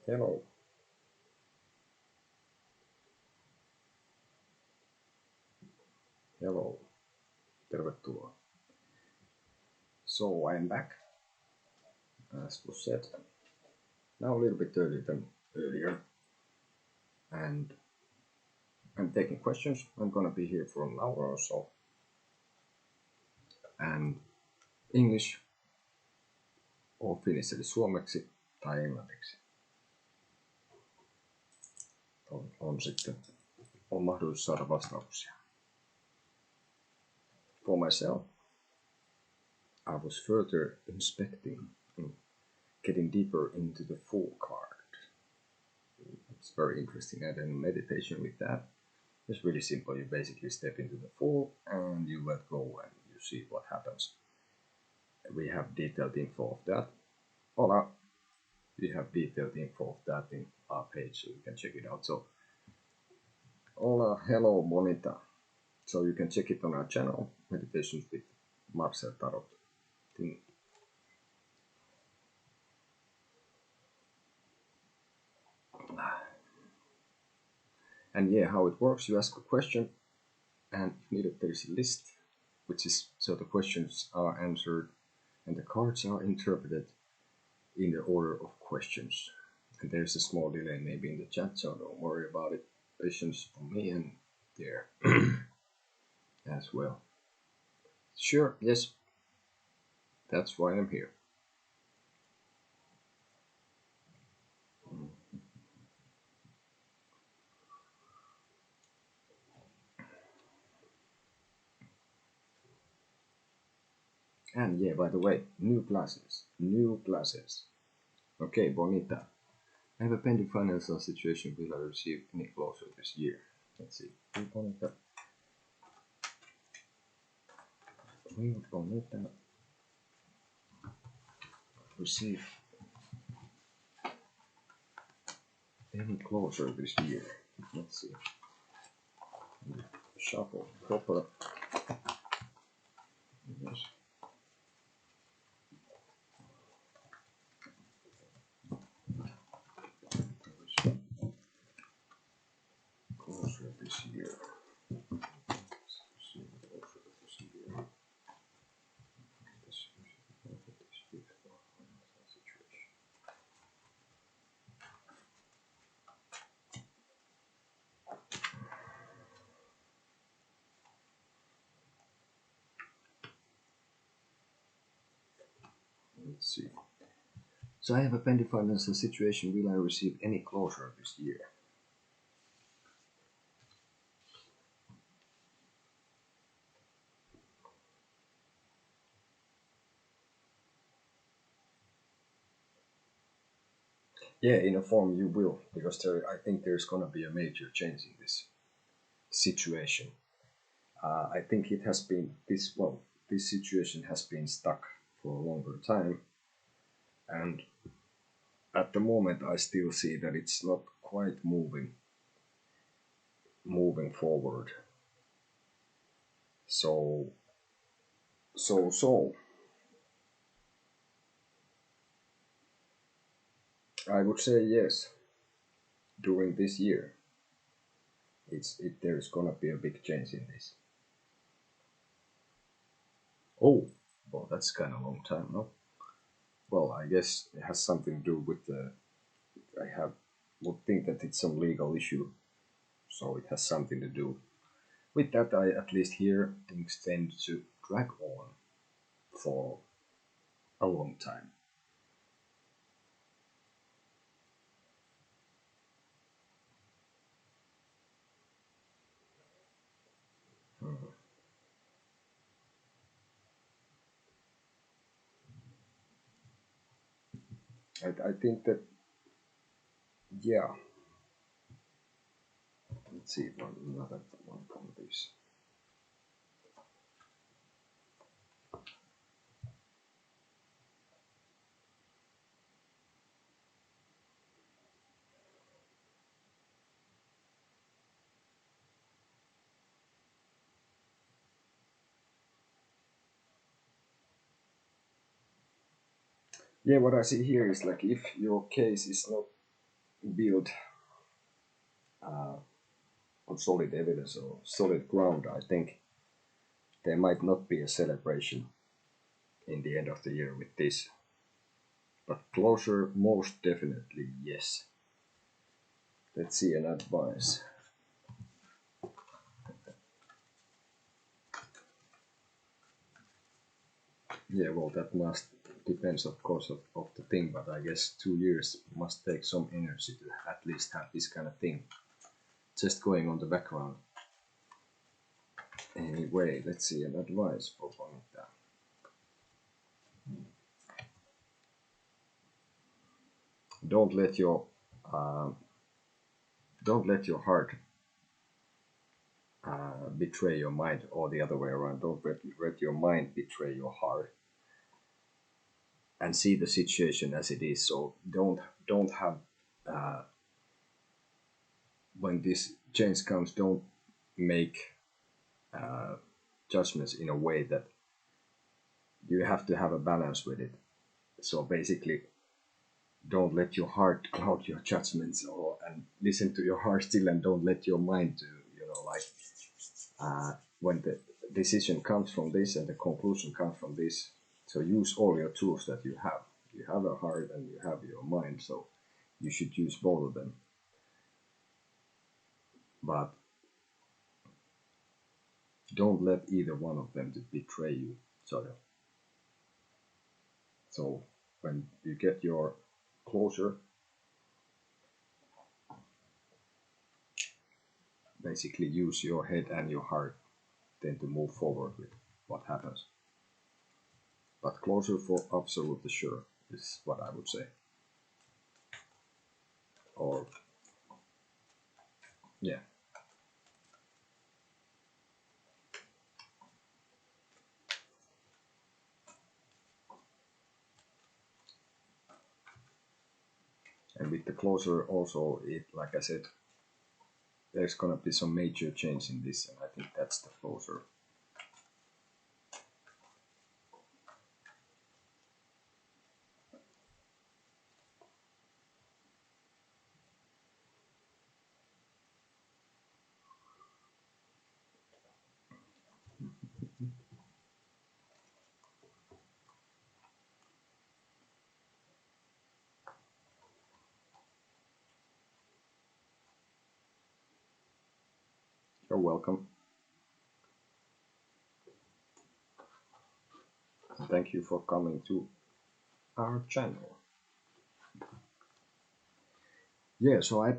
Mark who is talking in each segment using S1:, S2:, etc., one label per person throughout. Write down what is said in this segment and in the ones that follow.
S1: Hello. Hello. Tervetuloa. So I'm back, as was said. Now a little bit earlier than earlier. And I'm taking questions. I'm gonna be here for an hour or so. And English or Finnish eli suomeksi tai englanniksi. On mahdollisuus saada vastauksia. For myself, I was further inspecting, getting deeper into the full card. It's very interesting. I did a meditation with that. It's really simple. You basically step into the full and you let go and you see what happens. We have detailed info of that. Hola. We have detailed info of that in our page, so you can check it out. So, hola, hello, bonita. So you can check it on our channel, Meditations with Marcel Tarot thing. And yeah, how it works, you ask a question, and if needed, there is a list, which is so the questions are answered and the cards are interpreted in the order of questions. And there's a small delay maybe in the chat, so don't worry about it. Patience for me and there as well. Sure, yes, that's why I'm here. And yeah, by the way, new classes. Okay, bonita. I have a pending financial situation. Will I receive any closer this year? Let's see. Bonita. Will bonita receive any closer this year? Let's see. Shuffle proper. Yes. Closer this year. Let's see. So I have a pending financial situation. Will I receive any closure this year? Yeah, in a form you will, because I think there's gonna be a major change in this situation. I think it has been this situation has been stuck for a longer time, and at the moment I still see that it's not quite moving forward. So I would say yes. During this year, there's gonna be a big change in this. Oh, well, that's kind of a long time, no? Well, I guess it has something to do with the. Would think that it's some legal issue, so it has something to do with that. I at least hear things tend to drag on for a long time. Mhm. I think that, yeah. Let's see another one from this. Yeah, what I see here is like if your case is not build on solid evidence or solid ground, I think there might not be a celebration in the end of the year with this. But closure, most definitely yes. Let's see an advice. Yeah, well, that must depends, of course, of the thing, but I guess 2 years must take some energy to at least have this kind of thing just going on the background. Anyway, let's see an advice for Bonita. Don't let your heart betray your mind, or the other way around. Don't let your mind betray your heart, and see the situation as it is. So don't have when this change comes, don't make judgments in a way that you have to have a balance with it. So basically, don't let your heart cloud your judgments, and listen to your heart still, and don't let your mind do, when the decision comes from this and the conclusion comes from this. So use all your tools that you have. You have a heart and you have your mind, so you should use both of them. But don't let either one of them to betray you. So when you get your closure, basically use your head and your heart then to move forward with what happens. But closure for absolutely sure is what I would say. Or yeah. And with the closure also, it, like I said, there's gonna be some major change in this, and I think that's the closure. You're welcome. And thank you for coming to our channel. Yeah, so I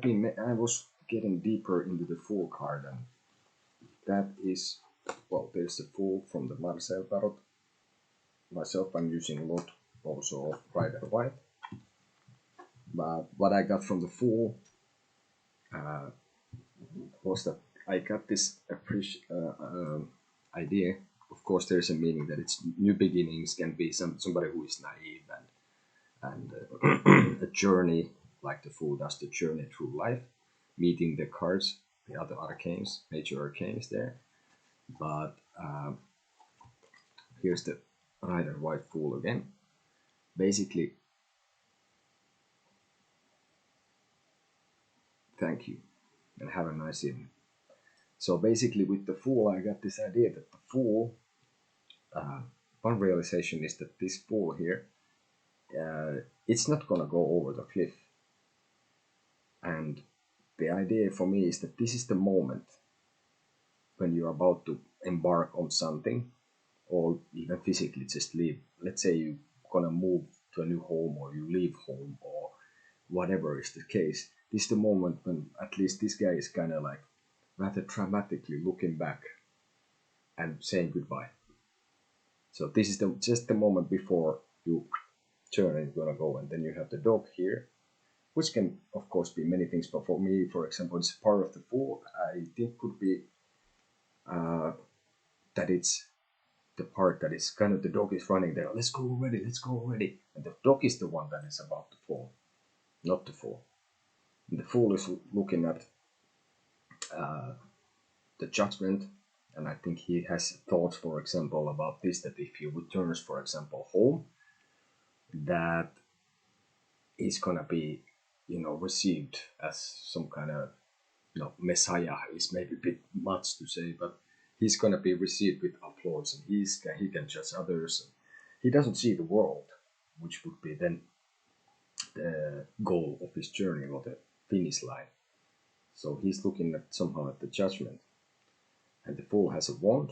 S1: was getting deeper into the Fool card, and that is, well, there's the Fool from the Marcel Tarot. Myself, I'm using a lot also of Rider White. But what I got from the Fool was that I got this idea. Of course, there's a meaning that it's new beginnings, can be somebody who is naive and a journey, like the Fool does, the journey through life, meeting the cards, the other arcanes, major arcanes there. But here's the Rider White Fool again. Basically, thank you and have a nice evening. So basically, with the Fool, I got this idea that the Fool, one realization is that this Fool here, it's not gonna go over the cliff. And the idea for me is that this is the moment when you're about to embark on something, or even physically just leave. Let's say you're gonna move to a new home, or you leave home, or whatever is the case. This is the moment when at least this guy is kind of like rather dramatically looking back and saying goodbye. So this is just the moment before you turn and you're gonna go, and then you have the dog here, which can of course be many things. But for me, for example, it's part of the Fool. I think could be that it's the part that is kind of the dog is running there. Let's go already, let's go already. And the dog is the one that is about to fall, not the Fool. And the Fool is looking at the judgment, and I think he has thoughts, for example, about this, that if he returns, for example, home, that he's gonna be received as some kind of messiah is maybe a bit much to say, but he's gonna be received with applause, and he can judge others. And he doesn't see the world, which would be then the goal of his journey or the finish line. So he's looking at somehow at the judgment, and the fool has a wand,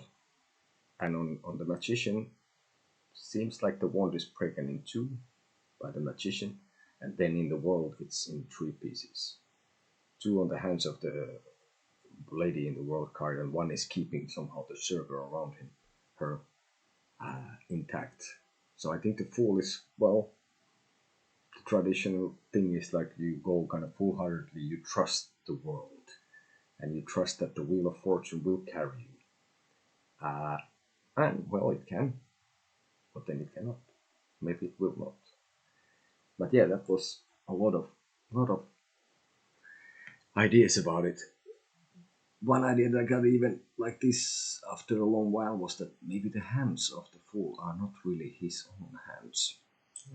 S1: and on the magician, seems like the wand is broken in two by the magician, and then in the world it's in three pieces. Two on the hands of the lady in the world card, and one is keeping somehow the circle around her intact. So I think the fool is, well, the traditional thing is like you go kind of full-heartedly, you trust the world, and you trust that the wheel of fortune will carry you. And well, it can, but then it cannot. Maybe it will not. But yeah, that was a lot of ideas about it. One idea that I got even like this after a long while was that maybe the hands of the fool are not really his own hands.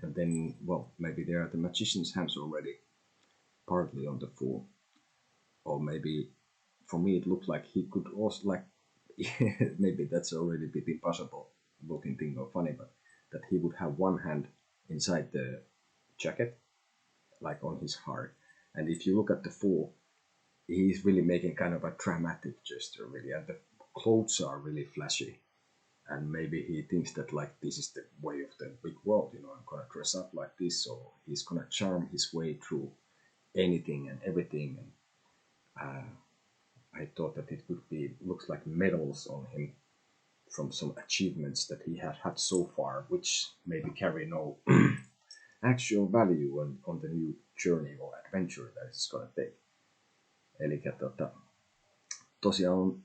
S1: And then, well, maybe they are the magician's hands already, partly on the fool. Or maybe, for me, it looked like he could also, like, maybe that's already a bit impossible looking thing or funny, but that he would have one hand inside the jacket, like on his heart. And if you look at the fool, he's really making kind of a dramatic gesture, really, and the clothes are really flashy. And maybe he thinks that like this is the way of the big world, I'm gonna dress up like this, so he's gonna charm his way through anything and everything. And I thought that it would be looks like medals on him from some achievements that he had had so far, which maybe carry no actual value on the new journey or adventure that it's gonna take. Eli tosiaan on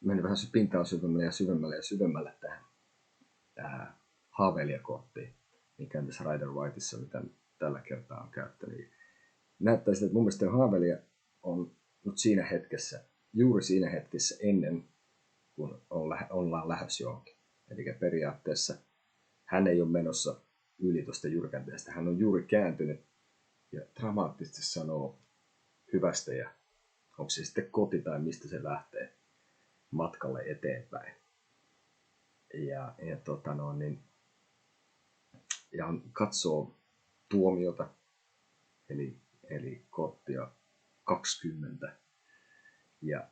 S1: mennyt vähän pintaan syvemmälle ja syvemmälle ja syvemmälle tähän haaveilijakorttiin, mikä on tässä Rider Whiteissa, mitä tällä kertaa on käyttänyt. Näyttää siltä, että mun mielestä haaveilija on nyt siinä hetkessä, juuri siinä hetkessä ennen kun ollaan lähdössä johonkin. Eli periaatteessa hän ei ole menossa yli tuosta jyrkänteestä, hän on juuri kääntynyt ja dramaattisesti sanoo hyvästä ja onko se sitten koti tai mistä se lähtee matkalle eteenpäin. Ja katsoo tuomiota, eli korttia 20. Ja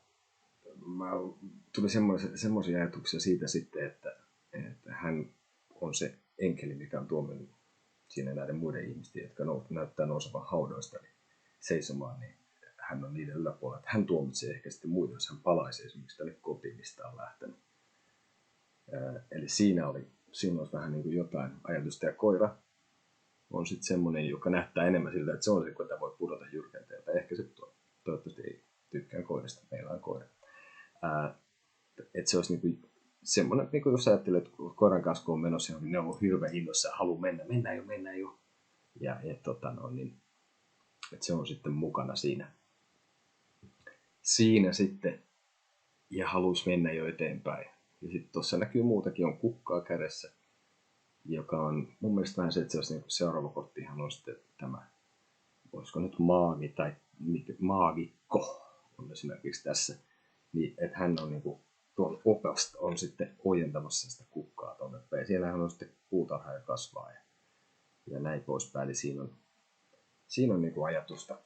S1: tuli semmoisia ajatuksia siitä sitten, että hän on se enkeli, mikä on tuominut siinä näiden muiden ihmisten, jotka näyttää nousevan haudoista niin seisomaan, niin hän on niiden yläpuolella, että hän tuomitsee ehkä sitten muita, jos hän palaisi esimerkiksi tänne kotiin, mistä on lähtenyt. Eli siinä olisi vähän niin kuin jotain ajatusta, ja koira on sitten semmoinen, joka näyttää enemmän siltä, että se on se, kun tämä voi pudota jyrkänteeltä. Ehkä se toivottavasti ei tykkään koirista, meillä on koira. Että se olisi niin kuin semmoinen, niin kuin jos ajattelee, että koiran kanssa kun on menossa, niin ne on hirveän innoissa ja haluaa mennään jo. Ja niin, että se on sitten mukana siinä sitten ja haluaisi mennä jo eteenpäin. Ja sitten tuossa näkyy muutakin, on kukkaa kädessä, joka on mun mielestä vähän se, että se olisi niin seuraava korttihan on sitten tämä, olisiko nyt maagi tai maagikko on esimerkiksi tässä, niin että hän on niin kuin tuon opasta on sitten ojentamassa sitä kukkaa tuonne päin. Siellähän on sitten puutarha ja kasvaa ja näin poispäin. Eli siinä on niin kuin ajatusta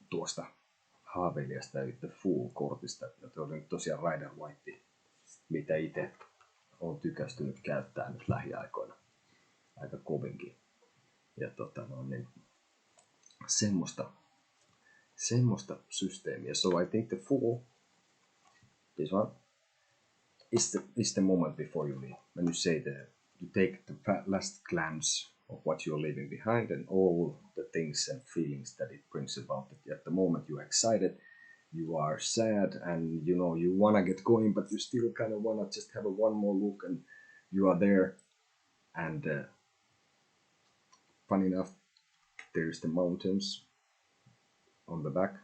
S1: tuosta haaveilijasta eli The Fool-kortista, jota oli tosiaan Rider White, mitä itse olen tykästynyt käyttää nyt lähiaikoina aika kovinkin. Ja niin, semmoista systeemiä. So I think The Fool, this one, is the moment before you leave. When you take the last glance of what you're leaving behind and all the things and feelings that it brings about. At the moment you're excited, you are sad, and you want to get going, but you still kind of want to just have one more look, and you are there. And funny enough, there's the mountains on the back,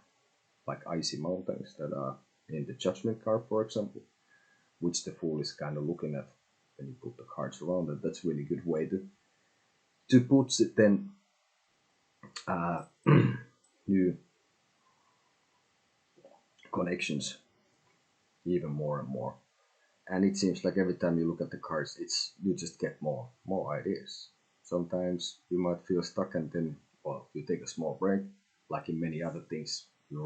S1: like icy mountains that are in the judgment card, for example, which the fool is kind of looking at when you put the cards around it. That's a really good way to put it then. new connections even more and more. And it seems like every time you look at the cards, you just get more ideas. Sometimes you might feel stuck, and then, well, you take a small break. Like in many other things, you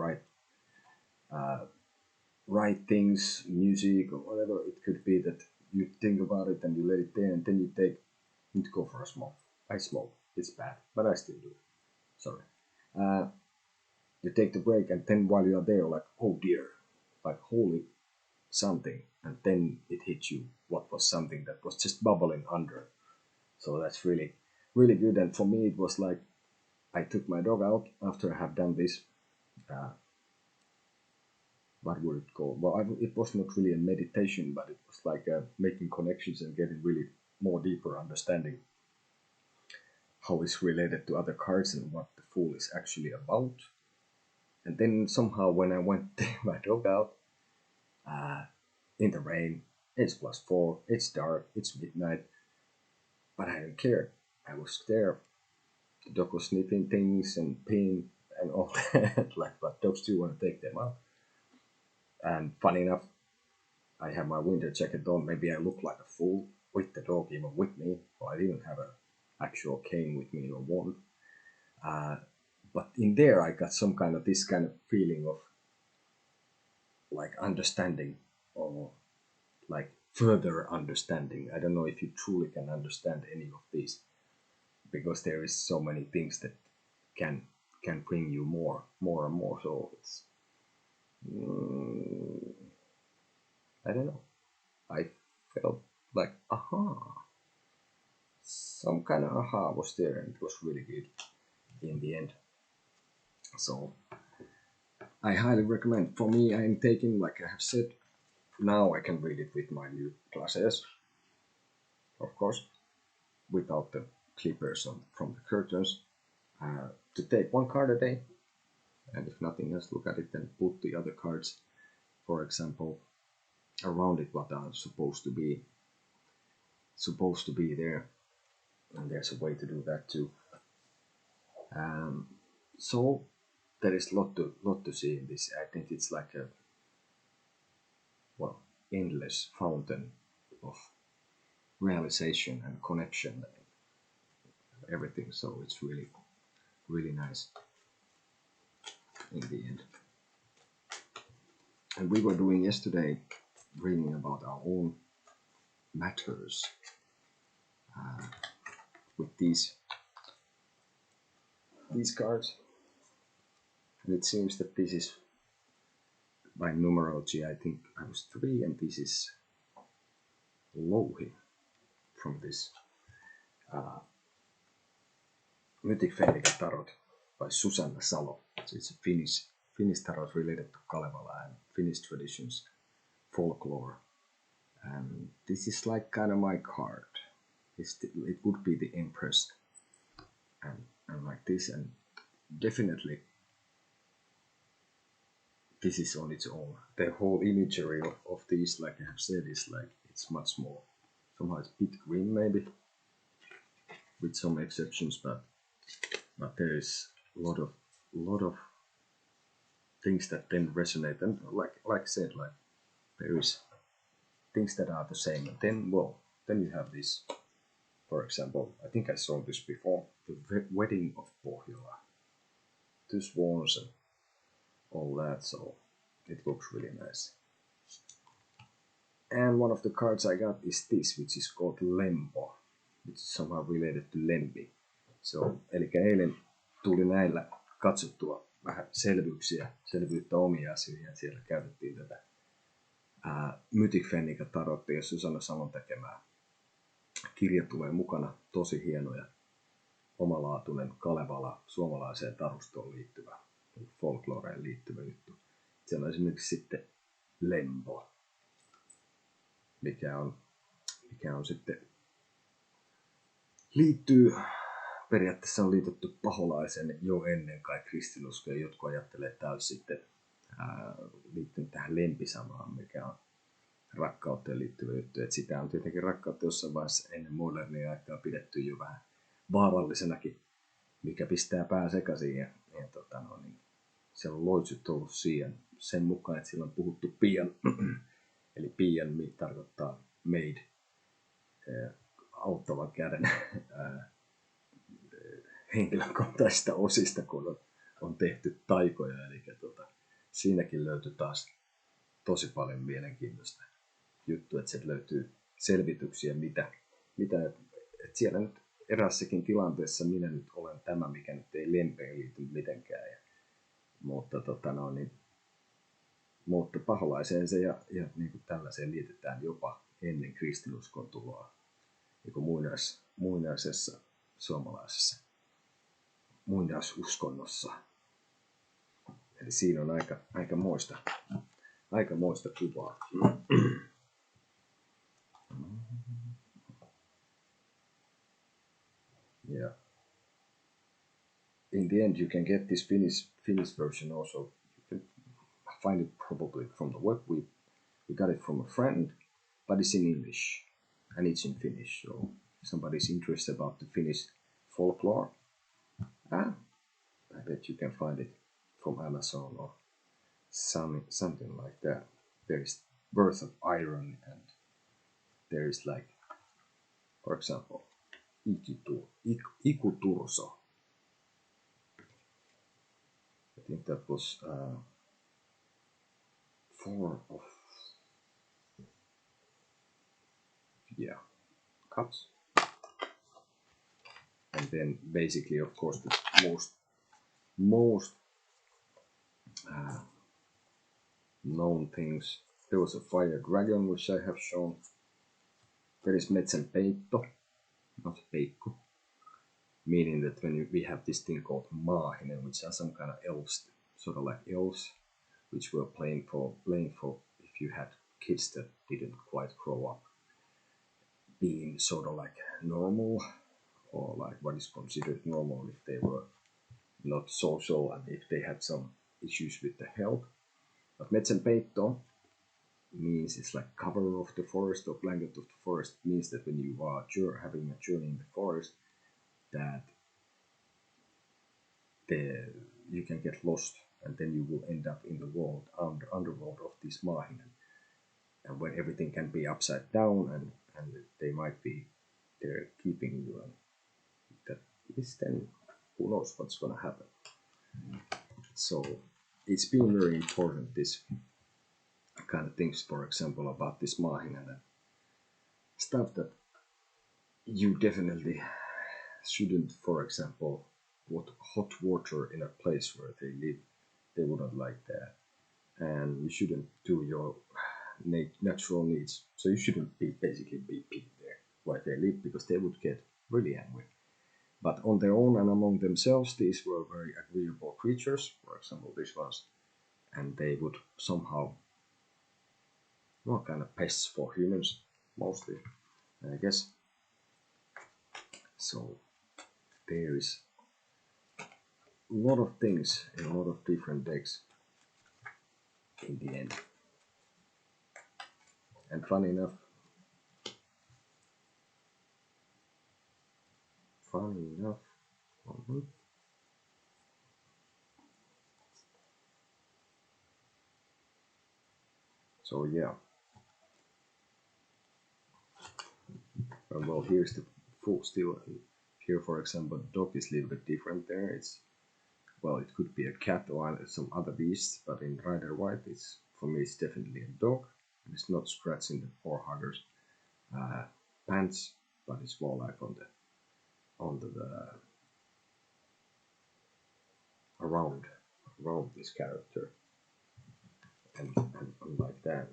S1: write things, music or whatever. It could be that you think about it and you let it there, and then you need to go for a smoke. I smoke. It's bad, but I still do it. Sorry. You take the break, and then while you are there, like, oh dear, like holy something, and then it hits you what was something that was just bubbling under. So that's really, really good. And for me, it was like I took my dog out after I have done this. What would it call? Well, it was not really a meditation, but it was like making connections and getting really more deeper understanding how it's related to other cards and what the Fool is actually about. And then somehow when I went to take my dog out in the rain, it's +4, it's dark, it's midnight, but I didn't care. I was there. The dog was sniffing things and peeing and all that. Like, but dogs do want to take them out. And funny enough, I have my winter jacket on. Maybe I look like a fool with the dog even with me. Well, I didn't have an actual cane with me or wand. But in there, I got some kind of this kind of feeling of like understanding or like further understanding. I don't know if you truly can understand any of these, because there is so many things that can bring you more and more. So it's I don't know. I felt like some kind of aha was there, and it was really good in the end. So I highly recommend. For me, I'm taking, like I have said, now I can read it with my new glasses, of course, without the clippers from the curtains. To take one card a day, and if nothing else, look at it and put the other cards, for example, around it, what are supposed to be there, and there's a way to do that too. So there is lot to see in this. I think it's like a endless fountain of realization and connection and everything. So it's really, really nice in the end. And we were doing yesterday reading about our own matters with these cards, and it seems that this is by numerology. I think I was 3, and this is Louhi from this Mythic Fennica Tarot by Susanna Salo. So it's a Finnish tarot related to Kalevala and Finnish traditions, folklore. And this is like kind of my card. It would be the Empress, and like this, and definitely this is on its own. The whole imagery of these, like I have said, is like it's much more. Somehow it's a bit green maybe, with some exceptions, but there is a lot of things that then resonate, and like I said, like there is things that are the same, and then you have this. For example, I think I saw this before, the wedding of Pohjola, 2 swans and all that, so it looks really nice. And one of the cards I got is this, which is called Lempo, which is somehow related to Lempi. So, eli eilen tuli näillä katsottua vähän selvyyttä omia asioihin, ja siellä käytettiin tätä Mythic Fennica Tarottia ja Susanna Salon tekemää. Kirja tulee mukana, tosi hieno ja omalaatuinen Kalevala, suomalaiseen tarustoon liittyvä, folkloreen liittyvä juttu. Siellä on esimerkiksi sitten Lempo, mikä on sitten periaatteessa on liitetty paholaisen jo ennen kai kristinuskoa. Jotkut ajattelee, että tämä olisi sitten liittynyt tähän lempisamaan, mikä on rakkauteen liittyvä juttu. Että sitä on tietenkin rakkautta jossain vaiheessa ennen modernia aikaa pidetty jo vähän vaarallisenakin, mikä pistää pää sekaisin. niin siellä on loitsut ollut siihen sen mukaan, että siellä on puhuttu pian, eli pian tarkoittaa maid, auttavan käden henkilökohtaisista osista, kun on tehty taikoja, eli siinäkin löytyy taas tosi paljon mielenkiintoista juttua, että sieltä löytyy selvityksiä, mitä että siellä nyt erässäkin tilanteessa minä nyt olen tämä, mikä nyt ei lempeen liity mitenkään, mutta paholaiseen se ja niin kuin tällaiseen liitetään jopa ennen kristinuskon tuloa, niin kuin muinaisessa suomalaisessa muinaisuskonnossa. Eli siinä on aikamoista kuvaa. Yeah. In the end, you can get this Finnish version also. You can find it probably from the web. We got it from a friend, but it's in English and it's in Finnish. So if somebody's interested about the Finnish folklore, I bet you can find it from Amazon or something like that. There is Birth of Iron, and there is, like, for example, Ikuturso. I think that was 4 of cups. And then basically, of course, the most known things. There was a fire dragon, which I have shown. There is metsän peitto, not peikko, meaning that when we have this thing called maahinen, which are some kind of elves, sort of like elves, which were playing for if you had kids that didn't quite grow up being sort of like normal, or like what is considered normal if they were not social and if they had some issues with the health. But metsän peitto means it's like cover of the forest or blanket of the forest. It means that when you are having a journey in the forest, that you can get lost and then you will end up in the underworld of this maahinen, and where everything can be upside down and they might be there keeping you, and that is then who knows what's gonna happen. So it's been very important, this kind of things, for example, about this maahinen and stuff, that you definitely shouldn't, for example, put hot water in a place where they live. They wouldn't like that. And you shouldn't do your natural needs. So you shouldn't basically be there where they live, because they would get really angry. But on their own and among themselves, these were very agreeable creatures, for example, these ones. And they would somehow, kind of pests for humans, mostly, I guess. So there is a lot of things in a lot of different decks in the end. And funny enough, so yeah. Well, here's the full still. Here, for example, the dog is a little bit different there. It could be a cat or some other beast, but in Rider White, for me, it's definitely a dog. It's not scratching the poor hugger's pants, but it's more like around this character, and like that.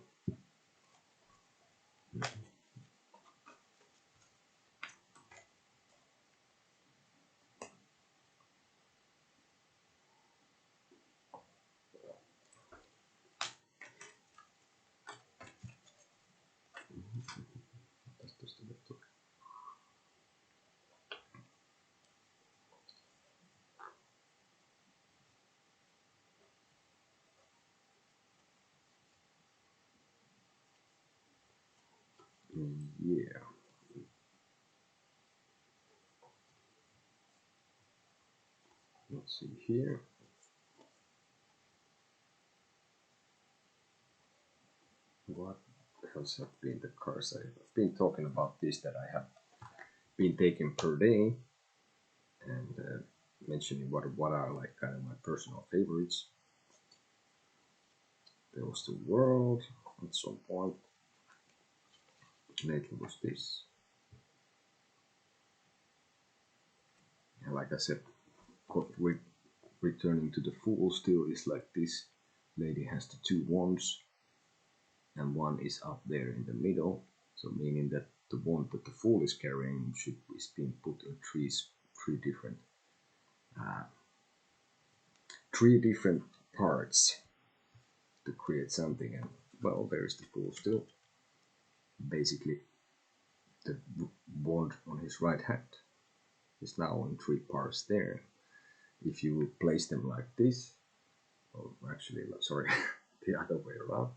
S1: Yeah. Let's see here. what else have been the cards I've been talking about this that I have been taking per day, and mentioning what are like kind of my personal favorites. There was the world at some point. Lately was this. And like I said, returning to the Fool still is like this. Lady has the two wands, and one is up there in the middle. So meaning that the wand that the Fool is carrying is being put in three different parts to create something. And well, there's the Fool still. Basically, the wand on his right hand is now in three parts there. If you place them like this, or actually, sorry, the other way around,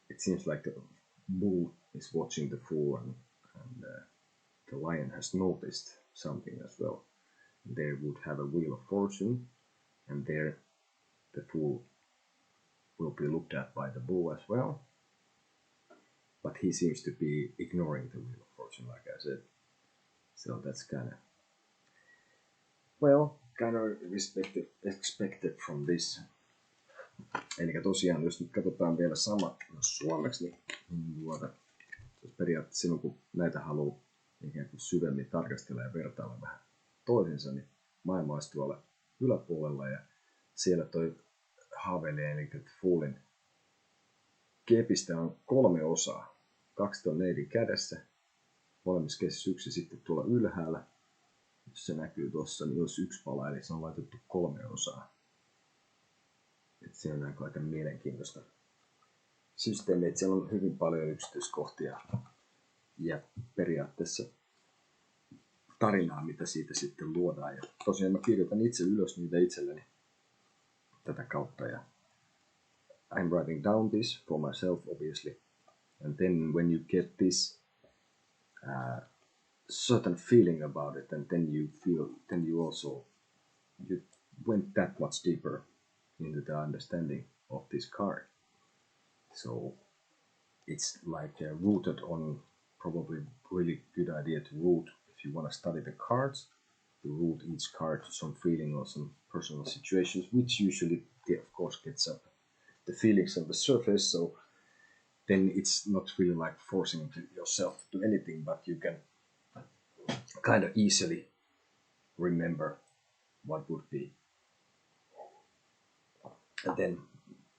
S1: it seems like the bull is watching the Fool, and the lion has noticed something as well. There would have a wheel of fortune, and there the Fool will be looked at by the bull as well. But he seems to be ignoring the wheel of fortune, like I said. So that's kind of, well, kind of expected from this. Eli tosiaan, jos nyt katsotaan vielä sama suomeksi, niin periaatteessa silloin kun näitä haluaa ikään kuin syvemmin tarkastella ja vertailla vähän toisensa, niin maailma olisi tuolla yläpuolella ja siellä toi haaveilee, eli Foolin kepistä on 3 osaa. 2 ton neidin kädessä, molemmissa käsissä yksi sitten tuolla ylhäällä. Jos se näkyy tuossa, niin jos 1 pala, eli se on laitettu 3 osaa. Et se on aika mielenkiintoista systeemi, että siellä on hyvin paljon yksityiskohtia ja periaatteessa tarinaa, mitä siitä sitten luodaan. Ja tosiaan mä kirjoitan itse ylös niitä itselleni tätä kautta. Ja I'm writing down this for myself, obviously. And then when you get this certain feeling about it, and then you also went that much deeper into the understanding of this card. So it's like rooted on, probably really good idea to root, if you want to study the cards, to root each card to some feeling or some personal situations, which usually of course gets up the feelings on the surface. So then it's not really like forcing yourself to do anything, but you can kind of easily remember what would be. And then,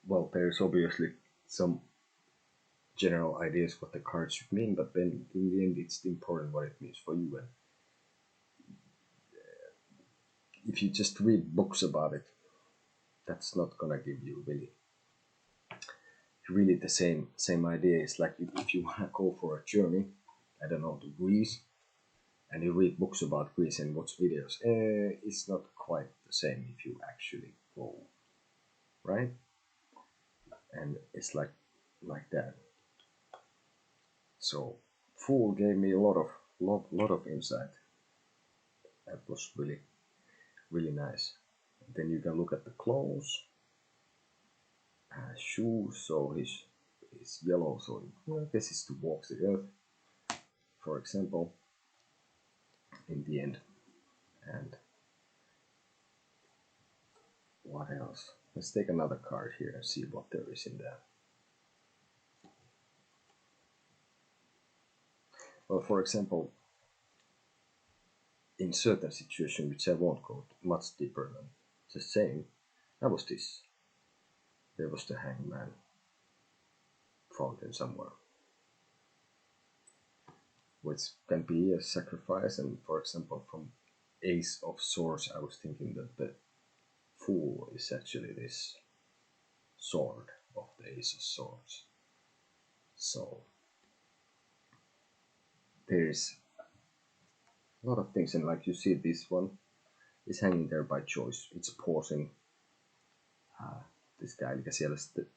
S1: well, there's obviously some general ideas what the cards should mean, but then in the end it's important what it means for you. And if you just read books about it, that's not gonna give you really the same idea. It's like if you wanna go for a journey, I don't know, to Greece, and you read books about Greece and watch videos, it's not quite the same if you actually go, right? And it's like that. So Fool gave me a lot of insight. That was really nice. And then you can look at the clothes, shoes. So his yellow, so I guess it's to walk the earth, for example, in the end. And what else? Let's take another card here and see what there is in there. Well, for example, in certain situations, which I won't go much deeper than just saying, that was this. There was the hangman fountain somewhere, which can be a sacrifice. And for example, from Ace of Swords, I was thinking that the Fool is actually this sword of the Ace of Swords. So there's a lot of things, and like you see, this one is hanging there by choice. It's pausing this guy, eli siellä sitten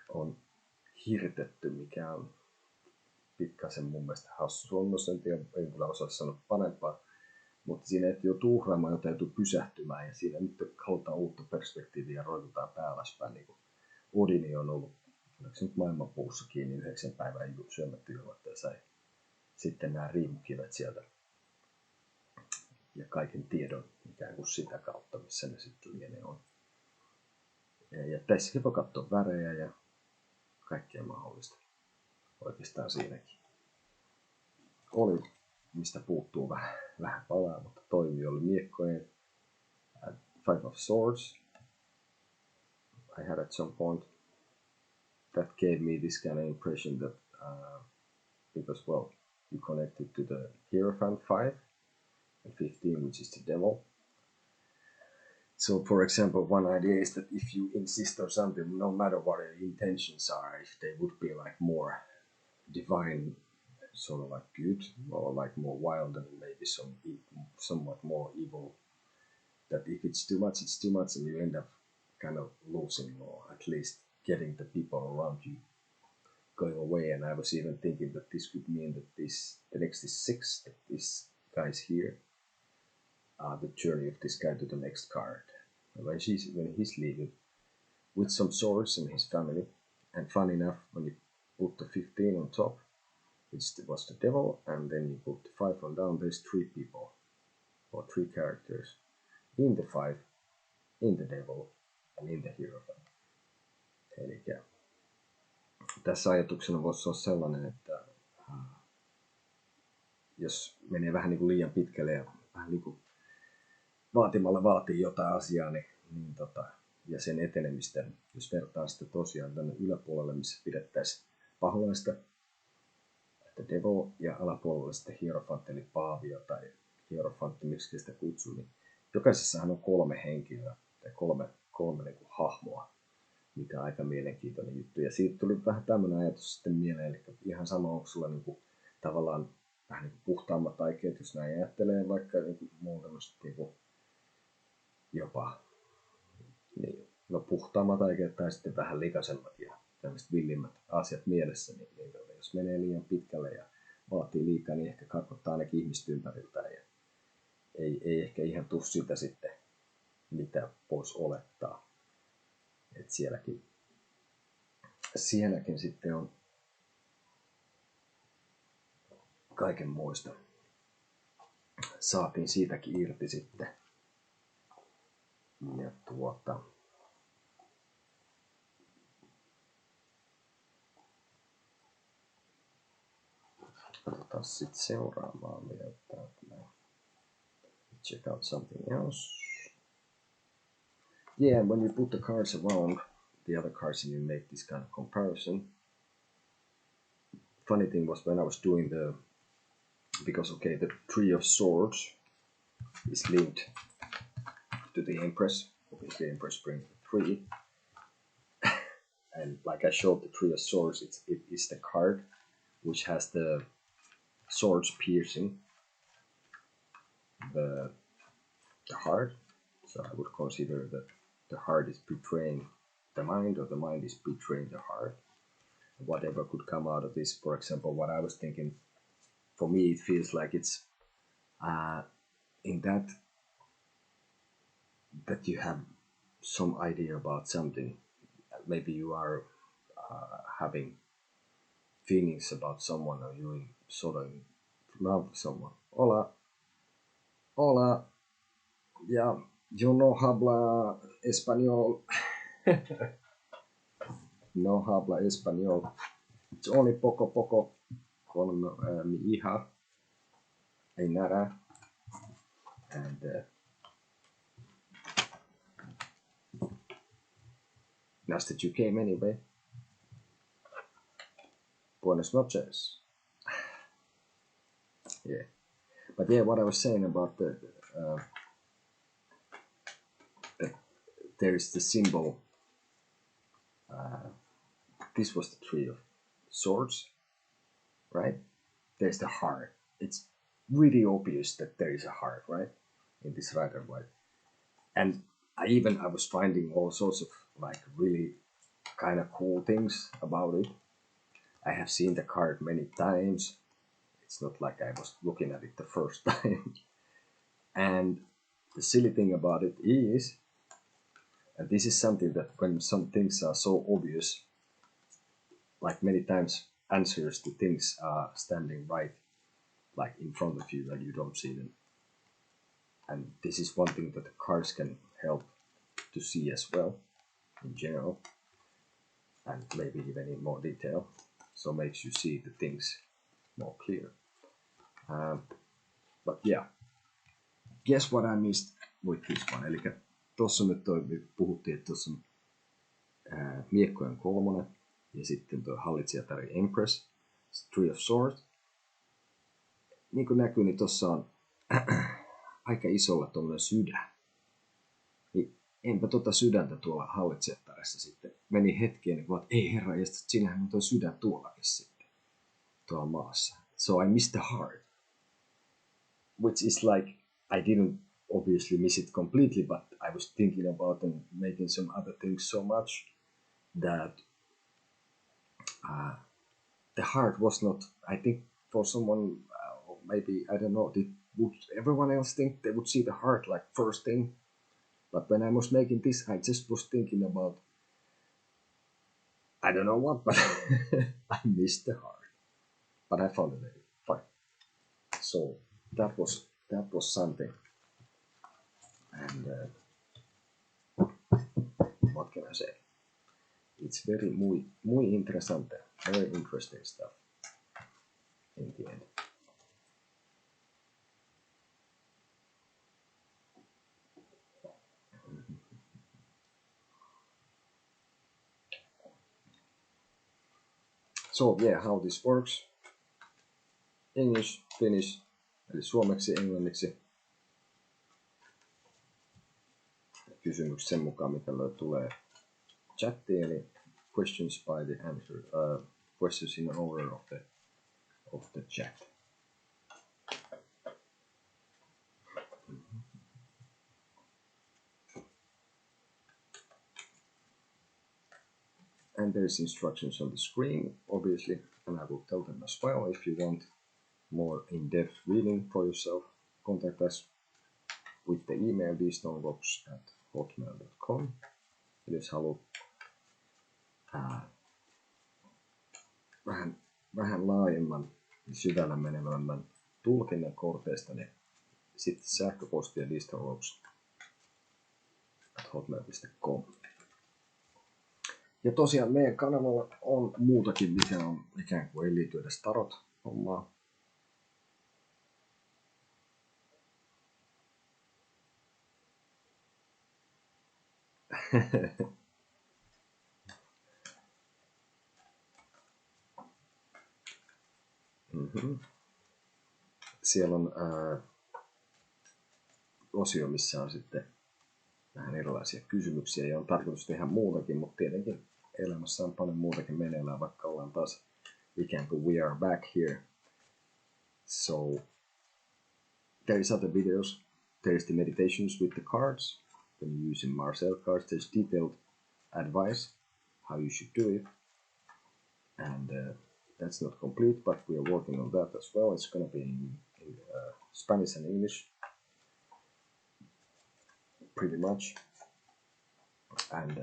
S1: on hirtetty, mikä on pikkasen mun mielestä hassu suomennos, en kyllä osaa sanoa parempaa, mutta siinä et joutuu uhraamaan, jota joutuu pysähtymään, ja siinä nyt halutaan uutta perspektiiviä ja roikutaan pää alaspäin, niin kuin Odini on ollut oliko se nyt maailmanpuussa kiinni 9 päivää syömättä juomatta ja sai sitten nämä riimukivet sieltä ja kaiken tiedon ikään kuin sitä kautta, missä ne sitten lienee on. Ja tässäkin voi katsoa värejä ja kaikkea mahdollista. Oikeastaan siinäkin. Oli, mistä puuttuu vähän palaa, mutta toimi oli miekkojen. Five of Swords. I had at some point. That gave me this kind of impression that because, well, you connected to the Hierophant 5 and 15, which is the devil. So, for example, one idea is that if you insist on something, no matter what your intentions are, if they would be like more divine, sort of like good, or like more wild and maybe somewhat more evil, that if it's too much, it's too much, and you end up kind of losing, or at least getting the people around you going away. And I was even thinking that this could mean that the next is 6, that this guy's here. The journey of this guy to the next card. When he's leaving with some swords and his family, and fun enough, when you put the 15 on top, it was the devil, and then you put the 5 on down, there's 3 people, or 3 characters, in the 5, in the devil, and in the Hierophant. Eli tässä ajatuksena voisi olla sellainen, että jos menee vähän niin kuin liian pitkälle ja vähän niin kuin vaatimalla vaatii jotain asiaa, niin ja sen etenemistä, jos vertaa sitä tosiaan tänne yläpuolelle, missä pidettäisiin paholaista, että devil, ja alapuolelle sitten hierofantti, eli paavio tai hierofantti, miksi sitä kutsuu, niin jokaisessahan on 3 henkilöä tai kolme niin kuin hahmoa, mikä on aika mielenkiintoinen juttu. Ja siitä tuli vähän tämmöinen ajatus sitten mieleen, eli ihan sama, onko sulla niin kuin, tavallaan vähän niin kuin puhtaammat aikeet, jos näin ajattelee, vaikka niin kuin muun tämmöiset niin kuin, jopa niin, puhtaammat aikeet tai sitten vähän likaisemmat ja tämmöiset villimmät asiat mielessä, niin jos menee liian pitkälle ja vaatii liikaa, niin ehkä karkottaa ainakin ihmistä ympäriltään ja ei ehkä ihan tule sitä sitten, mitä voisi olettaa. Et sielläkin sitten on kaiken muista. Saatiin siitäkin irti sitten. Ja otetaan sitten seuraavaan vielä. Check out something else. Yeah, when you put the cards around the other cards and you make this kind of comparison. Funny thing was when I was doing because okay, the 3 of Swords is linked to the Empress. Okay, the Empress brings the 3. And like I showed the 3 of Swords, it is the card which has the swords piercing the heart. So I would consider that the heart is betraying the mind, or the mind is betraying the heart. Whatever could come out of this, for example, what I was thinking, for me it feels like it's in that you have some idea about something. Maybe you are having feelings about someone, or you sort of love someone. Hola, yeah, yo no habla español. No habla español. It's only poco con mi hija, Ainara, and nice that you came anyway. Buenas noches. Yeah, but yeah, what I was saying about that there is the symbol. This was the 3 of Swords, right? There's the heart. It's really obvious that there is a heart, right? In this Rider White. And I was finding all sorts of like really kind of cool things about it. I have seen the card many times. It's not like I was looking at it the first time. And the silly thing about it is, and this is something that when some things are so obvious, like many times answers to things are standing right like in front of you and you don't see them. And this is one thing that the cards can help to see as well in general, and maybe even in more detail, so makes you see the things more clear. But yeah, guess what I missed with this one. Eli tuossa nyt puhuttiin, että tuossa on miekkojen 3 ja sitten tuo hallitsijatari Empress, Three of Swords. Niin kuin näkyy, niin tuossa on aika isolla tuommoinen sydän. Niin enpä tuota sydäntä tuolla hallitsijatarissa sitten. Meni hetki ennen kuin, että ei herra, ja siinähän on tuo sydän tuollakin sitten, tuolla maassa. So I missed the heart. Which is like, I didn't obviously miss it completely, but I was thinking about and making some other things so much that the heart was not, I think for someone, maybe, I don't know, would everyone else think they would see the heart like first thing? But when I was making this, I just was thinking about, I don't know what, but I missed the heart. But I found it fine. So that was something. And what can I say? It's very muy interesante, very interesting stuff in the end. So yeah, how this works. English, Finnish, eli suomeksi, englanniksi. Kysymykset sen mukaan, mitä tulee chattiin, eli questions by the answer, questions in order of the chat. And there's instructions on the screen, obviously, and I will tell them as well. If you want more in-depth reading for yourself, contact us with the email thestonebox@hotmail.com. Jos haluat vähän laajemman, syvällä menevämmän tulkinnan korteista, niin sitten sähköpostia thestonebox@hotmail.com. Ja tosiaan meidän kanavalla on muutakin, mikä on ikään kuin ei liity edes tarot-hommaa. Siellä on osio, missä on sitten vähän erilaisia kysymyksiä ja on tarkoitus tehdä muutakin, mutta tietenkin elämässä on paljon muutakin meneillään, vaikka ollaan taas ikään kuin we are back here. So there is other videos. There is the meditations with the cards. When you're using Marcel cards, there's detailed advice how you should do it. And that's not complete, but we are working on that as well. It's going to be in Spanish and English, pretty much. And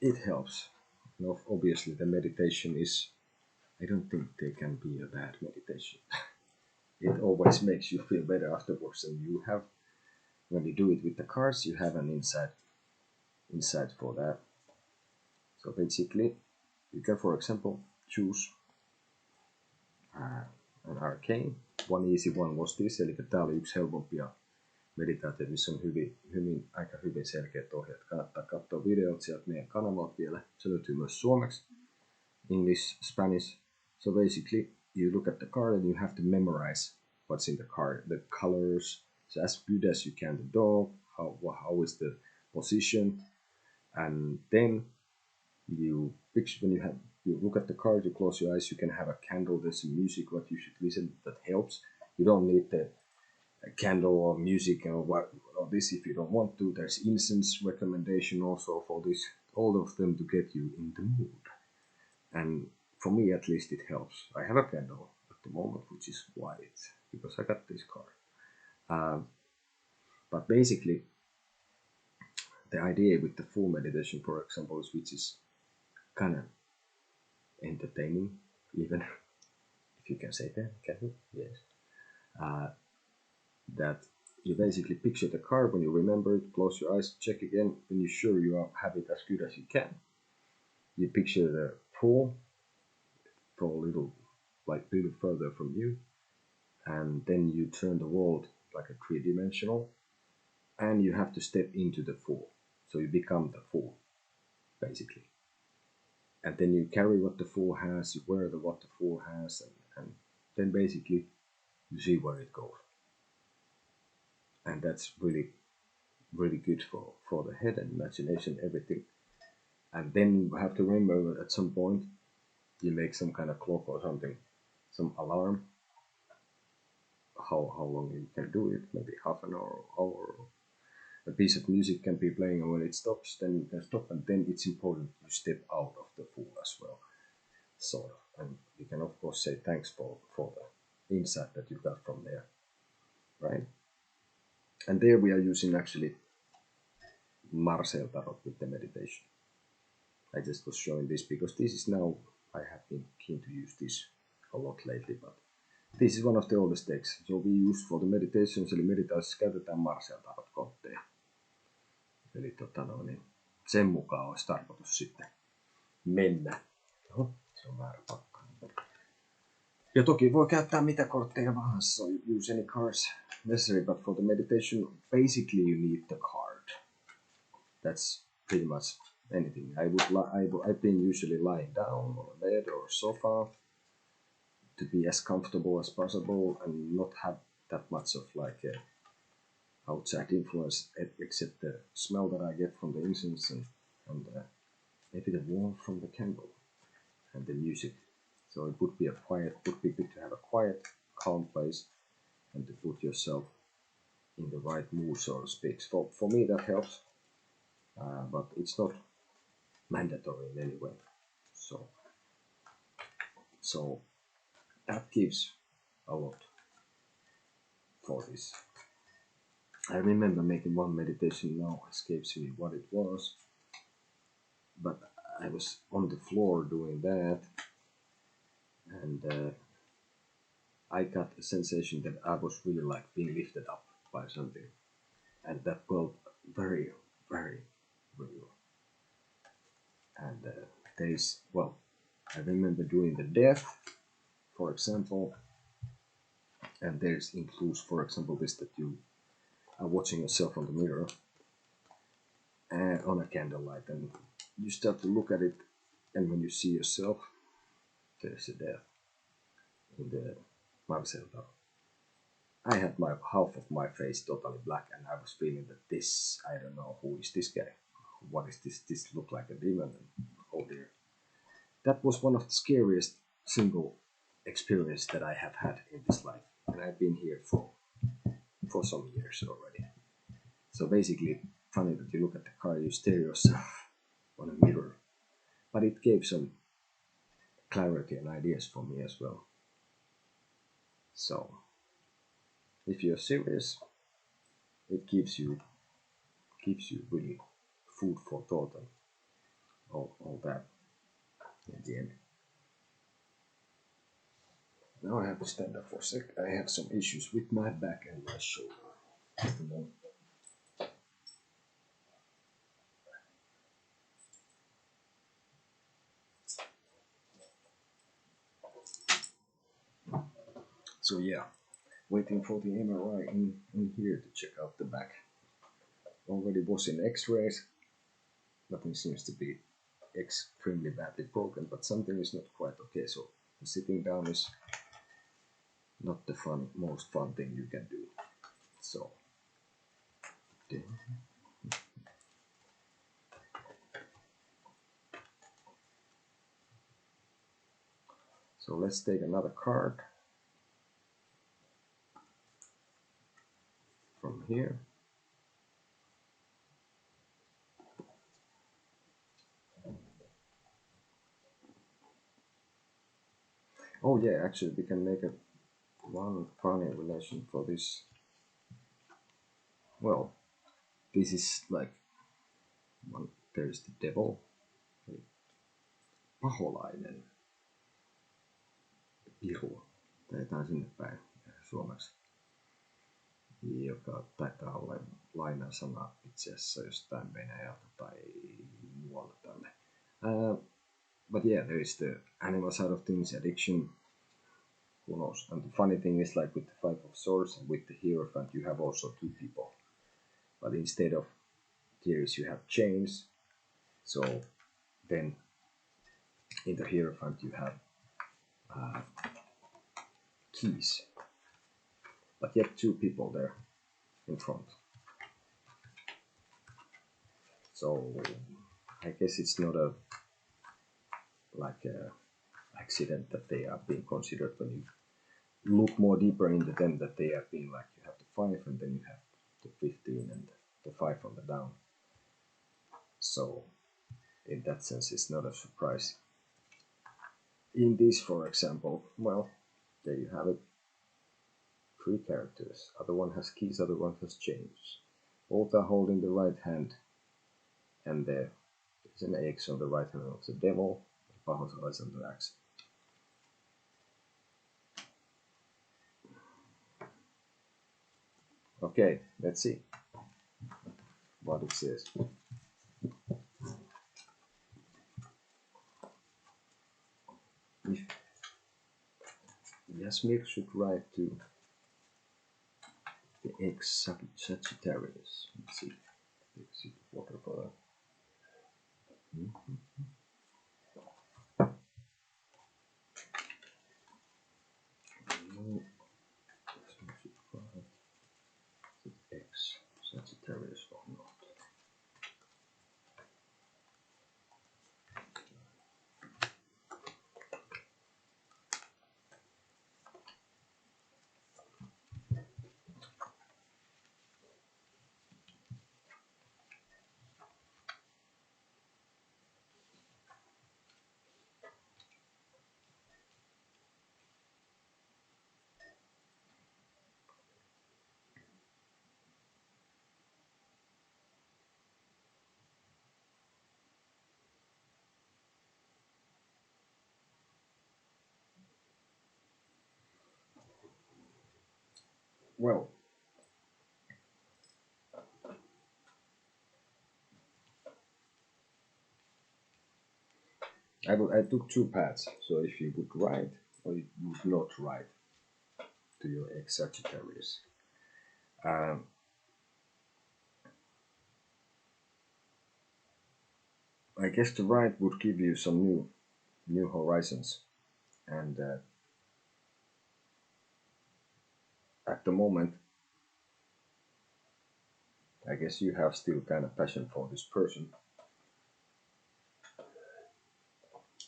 S1: it helps. You know, obviously, the meditation is, I don't think there can be a bad meditation. It always makes you feel better afterwards, and you have, when you do it with the cards, you have an insight for that. So basically, you can, for example, choose an arcane. One easy one was this, eli tää oli yksi helpompia meditaatioita, missä on aika hyvin selkeät ohjeet. Kannattaa katsoa videot sieltä meidän kanavalta vielä. Se löytyy myös suomeksi, English, Spanish. So basically, you look at the card and you have to memorize what's in the card, the colors, so as good as you can, the dog, how is the position, and then you picture when you look at the card, you close your eyes, you can have a candle, there's some music what you should listen that helps. You don't need the candle or music or this if you don't want to. There's incense recommendation also for this, all of them to get you in the mood. And for me at least it helps. I have a candle at the moment which is white because I got this card. But basically the idea with the full meditation, for example, which is kind of entertaining, even if you can say that, can you? Yes. That you basically picture the card when you remember it, close your eyes, check again. When you're sure you have it as good as you can, you picture the pool for a little, like little further from you, and then you turn the world like a three-dimensional, and you have to step into the fool. So you become the fool, basically. And then you carry what the fool has, you wear what the fool has, and then basically you see where it goes. And that's really, really good for the head and imagination, everything. And then you have to remember that at some point you make some kind of clock or something, some alarm, how long you can do it, maybe half an hour. A piece of music can be playing, and when it stops, then you can stop, and then it's important you step out of the pool as well, sort of. And you can of course say thanks for the insight that you got from there, right? And there we are using actually Marcel Tarot with the meditation. I just was showing this because this is now, I have been keen to use this a lot lately, but this is one of the oldest decks. So we use for the meditations, eli meditaatiossa käytetään Marcel Tarot-kortteja. Eli niin sen mukaan olisi tarkoitus sitten mennä. Oho, se on väärä pakka. Ja toki voi käyttää mitä kortteja vaan, so use any cards necessary, but for the meditation, basically you need the card. That's pretty much anything. I've been usually lying down on a bed or sofa to be as comfortable as possible and not have that much of like a outside influence except the smell that I get from the incense and maybe the warmth from the candle and the music. So it would be good to have a quiet, calm place and to put yourself in the right mood, so to speak. For me that helps, but it's not mandatory in any way. So that gives a lot for this. I remember making one meditation, now escapes me what it was, but I was on the floor doing that, and I got a sensation that I was really like being lifted up by something, and that felt very, very real. And I remember doing the death, for example, and there's includes, for example, this that you are watching yourself on the mirror and on a candlelight, and you start to look at it, and when you see yourself, there's a death in the Marcel Tarot. I had my half of my face totally black, and I was feeling that this, I don't know, who is this guy? What is this? This look like a demon. Oh dear. That was one of the scariest single experience that I have had in this life, and I've been here for some years already. So basically, funny that you look at the car, you stare yourself on a mirror, but it gave some clarity and ideas for me as well. So if you're serious, it gives you really food for thought and all that in the end. Now I have to stand up for a sec. I had some issues with my back and my shoulder at the moment. So yeah, waiting for the MRI in here to check out the back. Already was in X-rays. Nothing seems to be extremely badly broken, but something is not quite okay. So sitting down is not the most fun thing you can do. So let's take another card from here. Oh yeah, actually we can make one funny relation for this. Well, this is like there's the devil, paholainen, Piru. Taitaa sinne päin suomeksi. Joka taitaa olla lainasana itse asiassa jostain Venäjältä tai muualta tänne. But yeah, there is the animal side of things, addiction, who knows. And the funny thing is, like with the Five of Swords and with the Hierophant, you have also two people. But instead of tears, you have chains. So then in the Hierophant, you have keys. But yet two people there in front. So I guess it's not a accident that they are being considered when you look more deeper into them, that they have been like, you have the 5 and then you have the 15 and the 5 on the down. So in that sense, it's not a surprise. In this, for example, well, there you have it. 3 characters. Other one has keys, other one has chains. Both are holding the right hand, and there's an X on the right hand of the devil, Pahosalaisen on the axe. Okay, let's see what it says. If Yasmir should write to the ex Sagittarius, let's see, water for that. Ex Sagittarius or not? Well, I took 2 paths. So if you would write or you would not write to your ex Sagittarius, I guess the write would give you some new horizons, and at the moment, I guess you have still kind of passion for this person,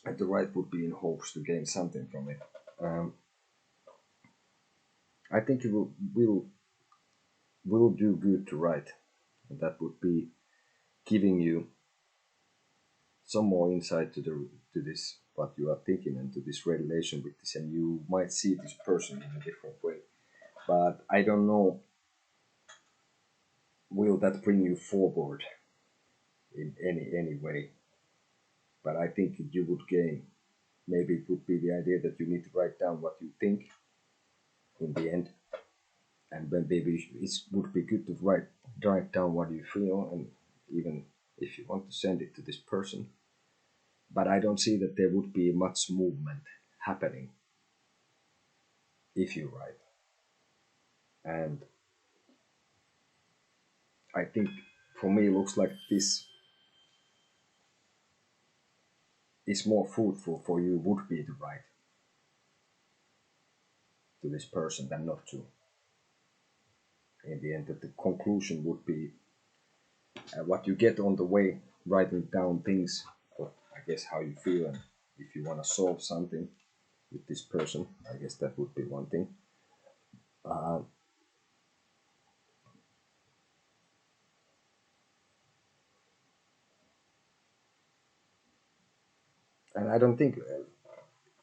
S1: and the write would be in hopes to gain something from it. I think it will do good to write, and that would be giving you some more insight to this, what you are thinking, and to this relation with this, and you might see this person in a different way. But I don't know, will that bring you forward in any way? But I think you would gain. Maybe it would be the idea that you need to write down what you think in the end, and then maybe it would be good to write down what you feel, and even if you want to send it to this person. But I don't see that there would be much movement happening if you write. And I think for me, it looks like this is more fruitful for you would be to write to this person than not to. In the end, that the conclusion would be what you get on the way, writing down things, or I guess how you feel, and if you want to solve something with this person, I guess that would be one thing. And I don't think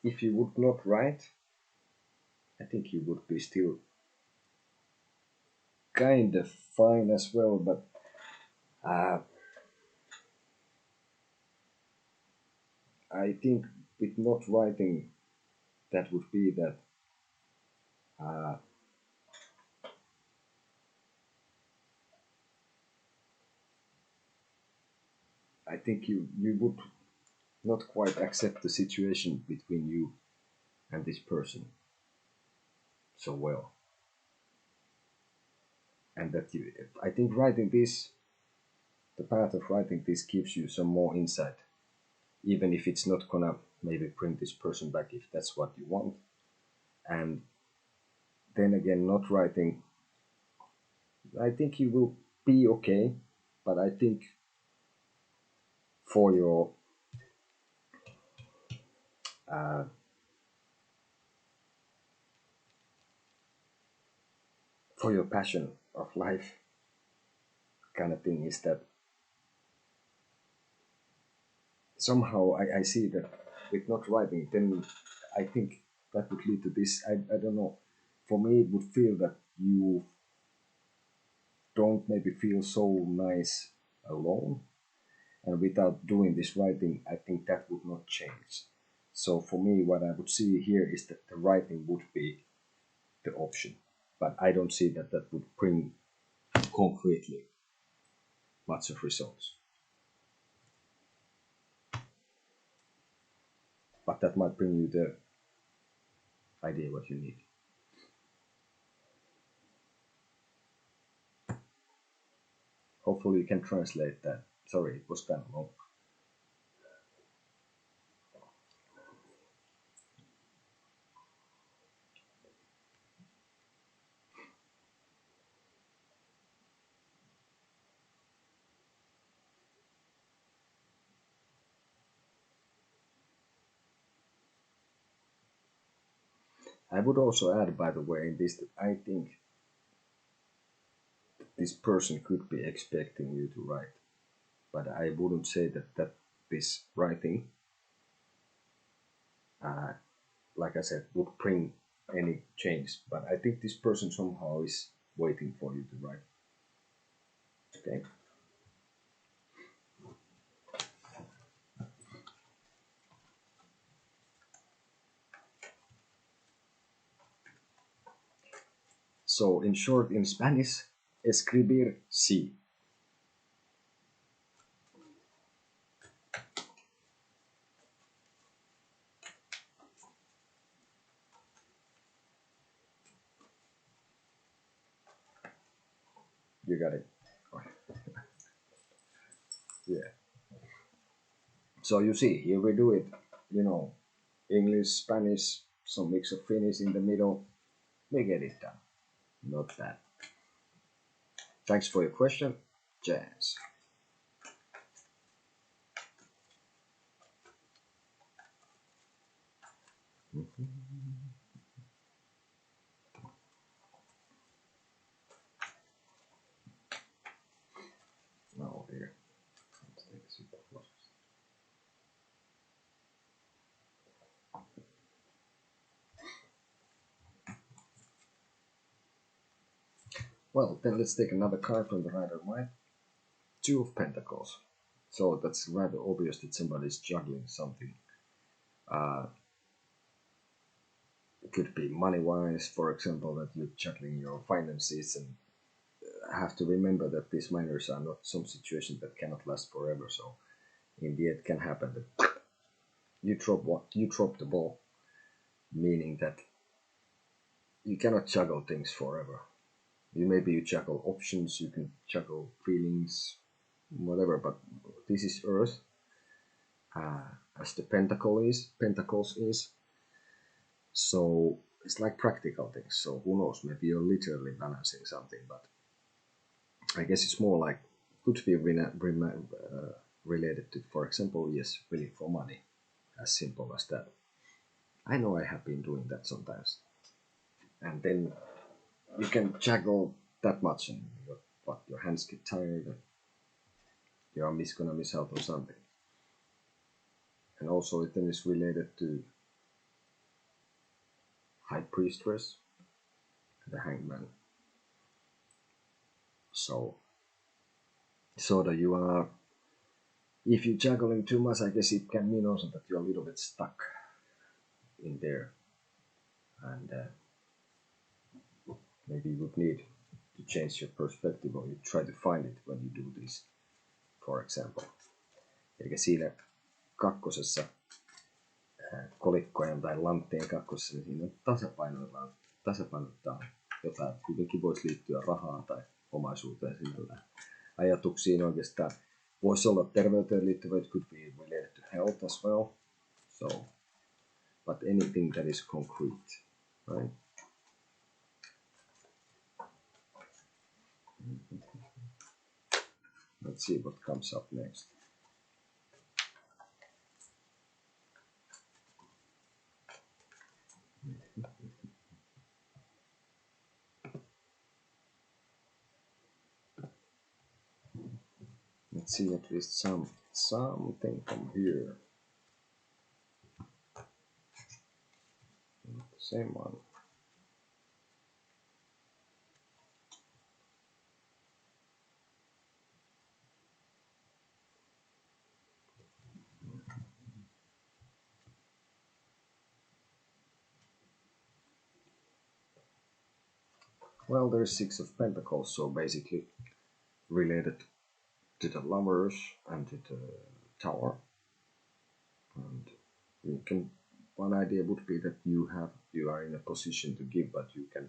S1: if you would not write, I think you would be still kind of fine as well, but I think with not writing, that would be that uh, I think you would not quite accept the situation between you and this person so well, and that you I think writing this the path of writing this gives you some more insight, even if it's not gonna maybe bring this person back if that's what you want. And then again, not writing, I think you will be okay, but I think for your uh, passion of life kind of thing is that somehow I see that with not writing, then I think that would lead to this. I don't know. For me, it would feel that you don't maybe feel so nice alone, and without doing this writing, I think that would not change. So for me, what I would see here is that the writing would be the option, but I don't see that that would bring concretely lots of results. But that might bring you the idea what you need. Hopefully you can translate that. Sorry, it was kind of long. I would also add, by the way, in this that I think this person could be expecting you to write, but I wouldn't say that this writing, uh, like I said, would bring any change. But I think this person somehow is waiting for you to write. Okay. So in short, in Spanish, escribir sí. You got it. Yeah. So you see, here we do it. You know, English, Spanish, some mix of Finnish in the middle. We get it done. Not bad. Thanks for your question, Jazz. Oh dear. Let's take a sip of water. Well, then let's take another card from the Rider Mind. Two of Pentacles. So that's rather obvious that somebody's juggling something. Uh, it could be money-wise, for example, that you're juggling your finances, and have to remember that these minors are not some situation that cannot last forever. So in the end, can happen that you drop the ball, meaning that you cannot juggle things forever. You juggle options, you can juggle feelings, whatever. But this is Earth, uh, as the Pentacles is. So it's like practical things. So who knows? Maybe you're literally balancing something, but I guess it's more like could be related to, for example, yes, really for money, as simple as that. I know I have been doing that sometimes, and then you can juggle that much, and your hands get tired, and you're gonna miss out on something. And also, it then is related to High Priestess, the Hangman. So, so that you are, if you're juggling too much, I guess it can mean also that you're a little bit stuck in there. and maybe you would need to change your perspective, or you try to find it when you do this, for example. Eli siinä kakkosessa kolikkojen tai lanttien kakkosessa siinä tasapainottaa jotain. Kuitenkin voisi liittyä rahaan tai omaisuuteen sinällään. Ajatuksiin oikeastaan voisi olla terveyteen liittyvä, it could be related to health as well. So, but anything that is concrete, right? Let's see what comes up next. Let's see at least something from here. Same one. Well, there's Six of Pentacles, so basically related to the Lovers and to the Tower. And one idea would be that you are in a position to give, but you can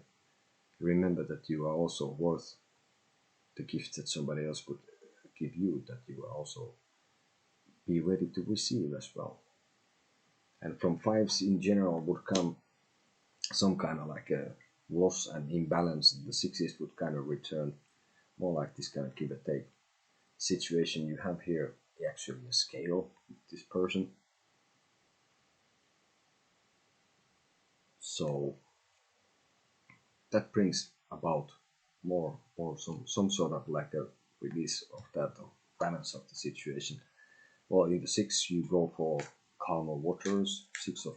S1: remember that you are also worth the gift that somebody else would give you, that you are also be ready to receive as well. And from fives in general would come some kind of like a loss and imbalance. The sixes would kind of return more like this kind of give or take situation you have here, actually a scale with this person. So that brings about more or some sort of like a release of that, or balance of the situation. Well, in the six you go for calmer waters, Six of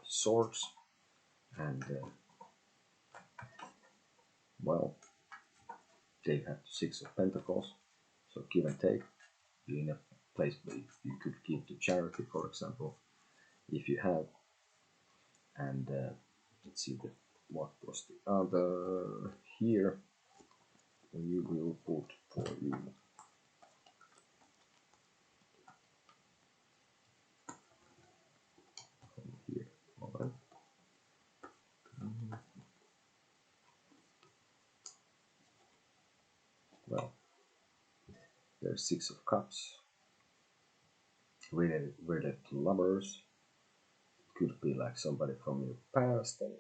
S1: Swords, and well, they have Six of Pentacles, so give and take. You're in a place where you could give to charity, for example, if you have. And let's see what was the other here. We will put for you. Here, all right. Well, there's Six of Cups, related to lovers. It could be like somebody from your past, and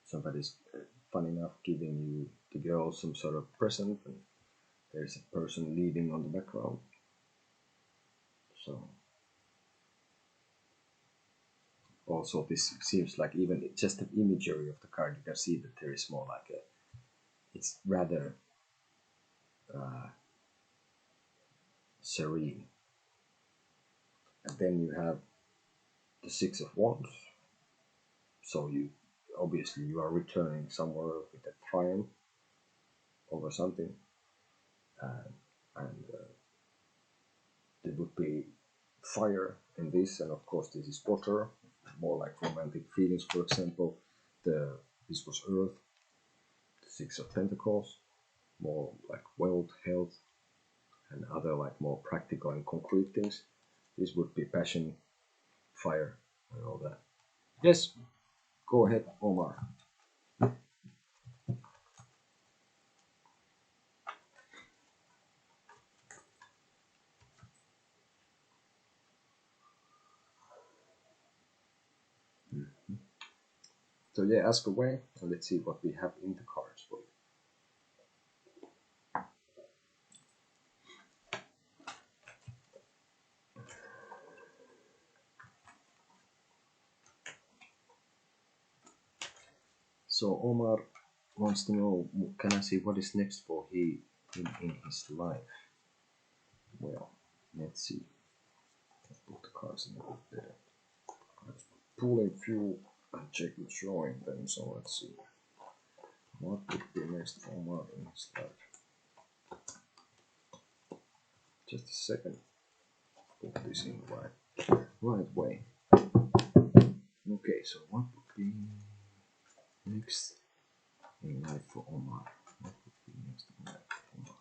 S1: somebody's fun enough giving you, the girl, some sort of present, and there's a person leaving on the background. So also this seems like, even just the imagery of the card, you can see that there is more like a, it's rather serene. And then you have the Six of Wands, so you obviously you are returning somewhere with a triumph over something, and there would be fire in this, and of course this is water, more like romantic feelings, for example. This was Earth, the Six of Pentacles, more like wealth, health, and other like more practical and concrete things. This would be passion, fire, and all that. Yes, go ahead, Omar. So yeah, ask away, and let's see what we have in the cards for you. So Omar wants to know, can I see what is next for him in his life? Well, let's see. Let's put the cards in a bit there. Let's pull a few and check the drawing them. So let's see. What would be next for Omar in his life? Just a second. Put this in the right way. Okay, so what would be next in life for Omar? What would be next in life for Omar?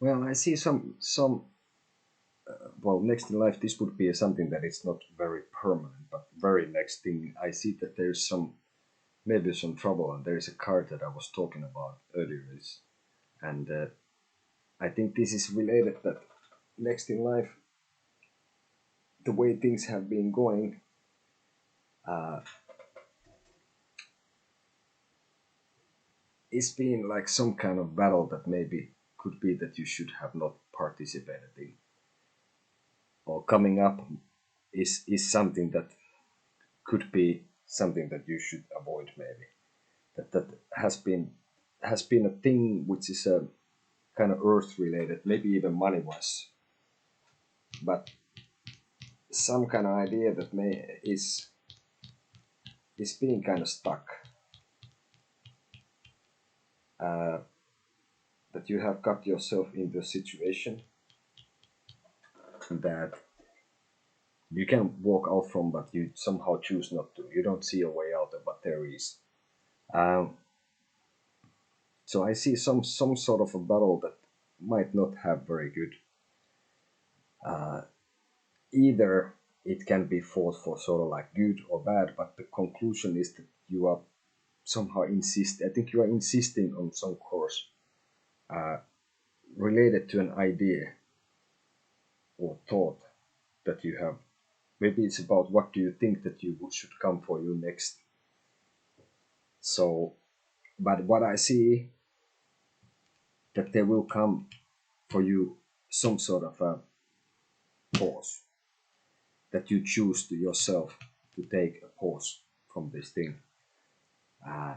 S1: Well, I see some. Well, next in life, this would be something that is not very permanent, but very next thing. I see that there's some maybe some trouble, and there is a card that I was talking about earlier. And I think this is related that next in life, the way things have been going, uh, it's been like some kind of battle that maybe could be that you should have not participated in, or coming up is something that could be something that you should avoid maybe. That has been a thing which is a kind of earth related, maybe even money wise, but some kind of idea that is being kind of stuck. Uh, that you have got yourself into a situation that you can walk out from, but you somehow choose not to. You don't see a way out, but there is. Um, so I see some sort of a battle that might not have very good. Uh, Either it can be fought for sort of like good or bad, but the conclusion is that you are somehow insist. I think you are insisting on some course uh, related to an idea or thought that you have. Maybe it's about what do you think that you should come for you next. So, but what I see that there will come for you some sort of a pause that you choose to yourself to take a pause from this thing. Uh,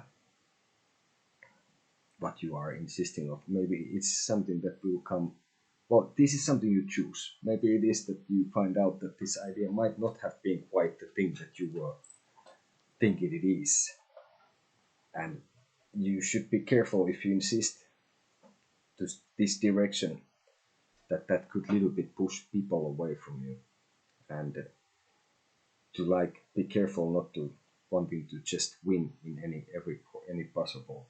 S1: what you are insisting of. Maybe it's something that will come. Well, this is something you choose. Maybe it is that you find out that this idea might not have been quite the thing that you were thinking it is. And you should be careful if you insist to this direction that could little bit push people away from you. And to like be careful not to wanting to just win in any possible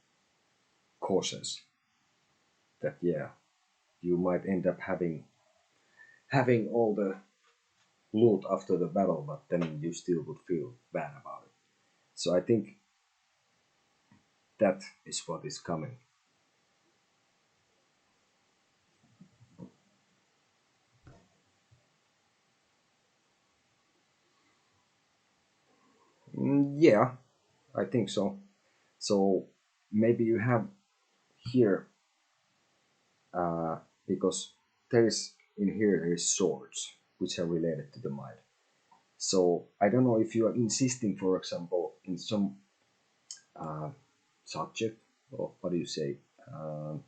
S1: causes. That yeah, you might end up having all the loot after the battle, but then you still would feel bad about it. So I think that is what is coming. Yeah, I think so. So maybe you have here, because there is in here there is swords which are related to the mind. So I don't know if you are insisting, for example, in some uh, subject, or what do you say? Um,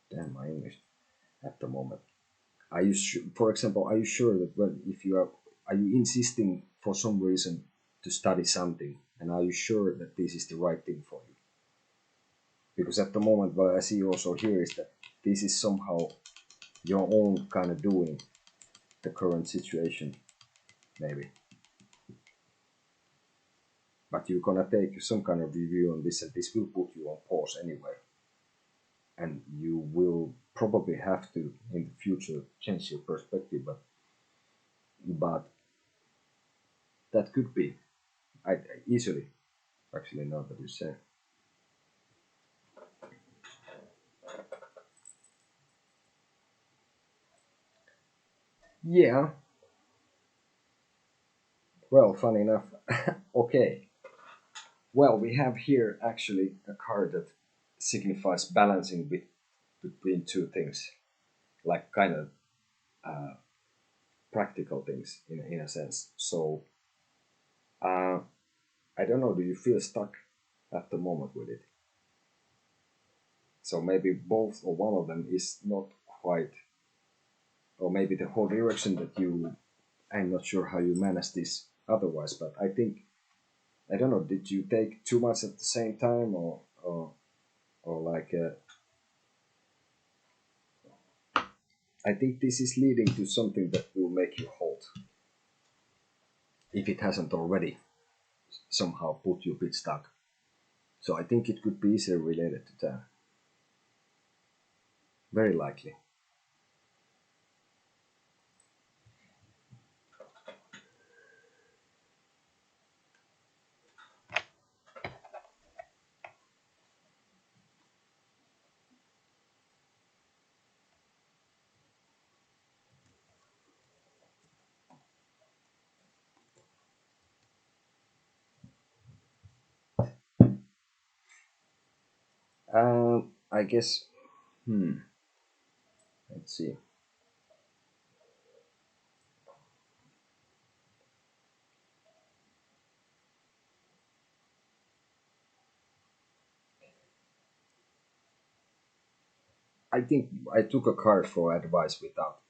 S1: Damn my English at the moment. Are you for example, are you sure that when if you are you insisting for some reason to study something, and are you sure that this is the right thing for you? Because at the moment, what I see also here is that this is somehow your own kind of doing the current situation, maybe. But you're gonna take some kind of review on this, and this will put you on pause anyway. And you will probably have to in the future change your perspective, but that could be I easily actually now that you say. Yeah, well, funny enough. Okay, Well, we have here actually a card that signifies balancing between two things, like kind of uh, practical things in a sense. So uh, I don't know. Do you feel stuck at the moment with it? So maybe both or one of them is not quite, or maybe the whole direction that you. I'm not sure how you manage this otherwise, but I think I don't know. Did you take too much at the same time, or like? I think this is leading to something that will make you halt if it hasn't already somehow put you a bit stuck. So I think it could be easily related to that. Very likely. I guess. Let's see. I think I took a card for advice without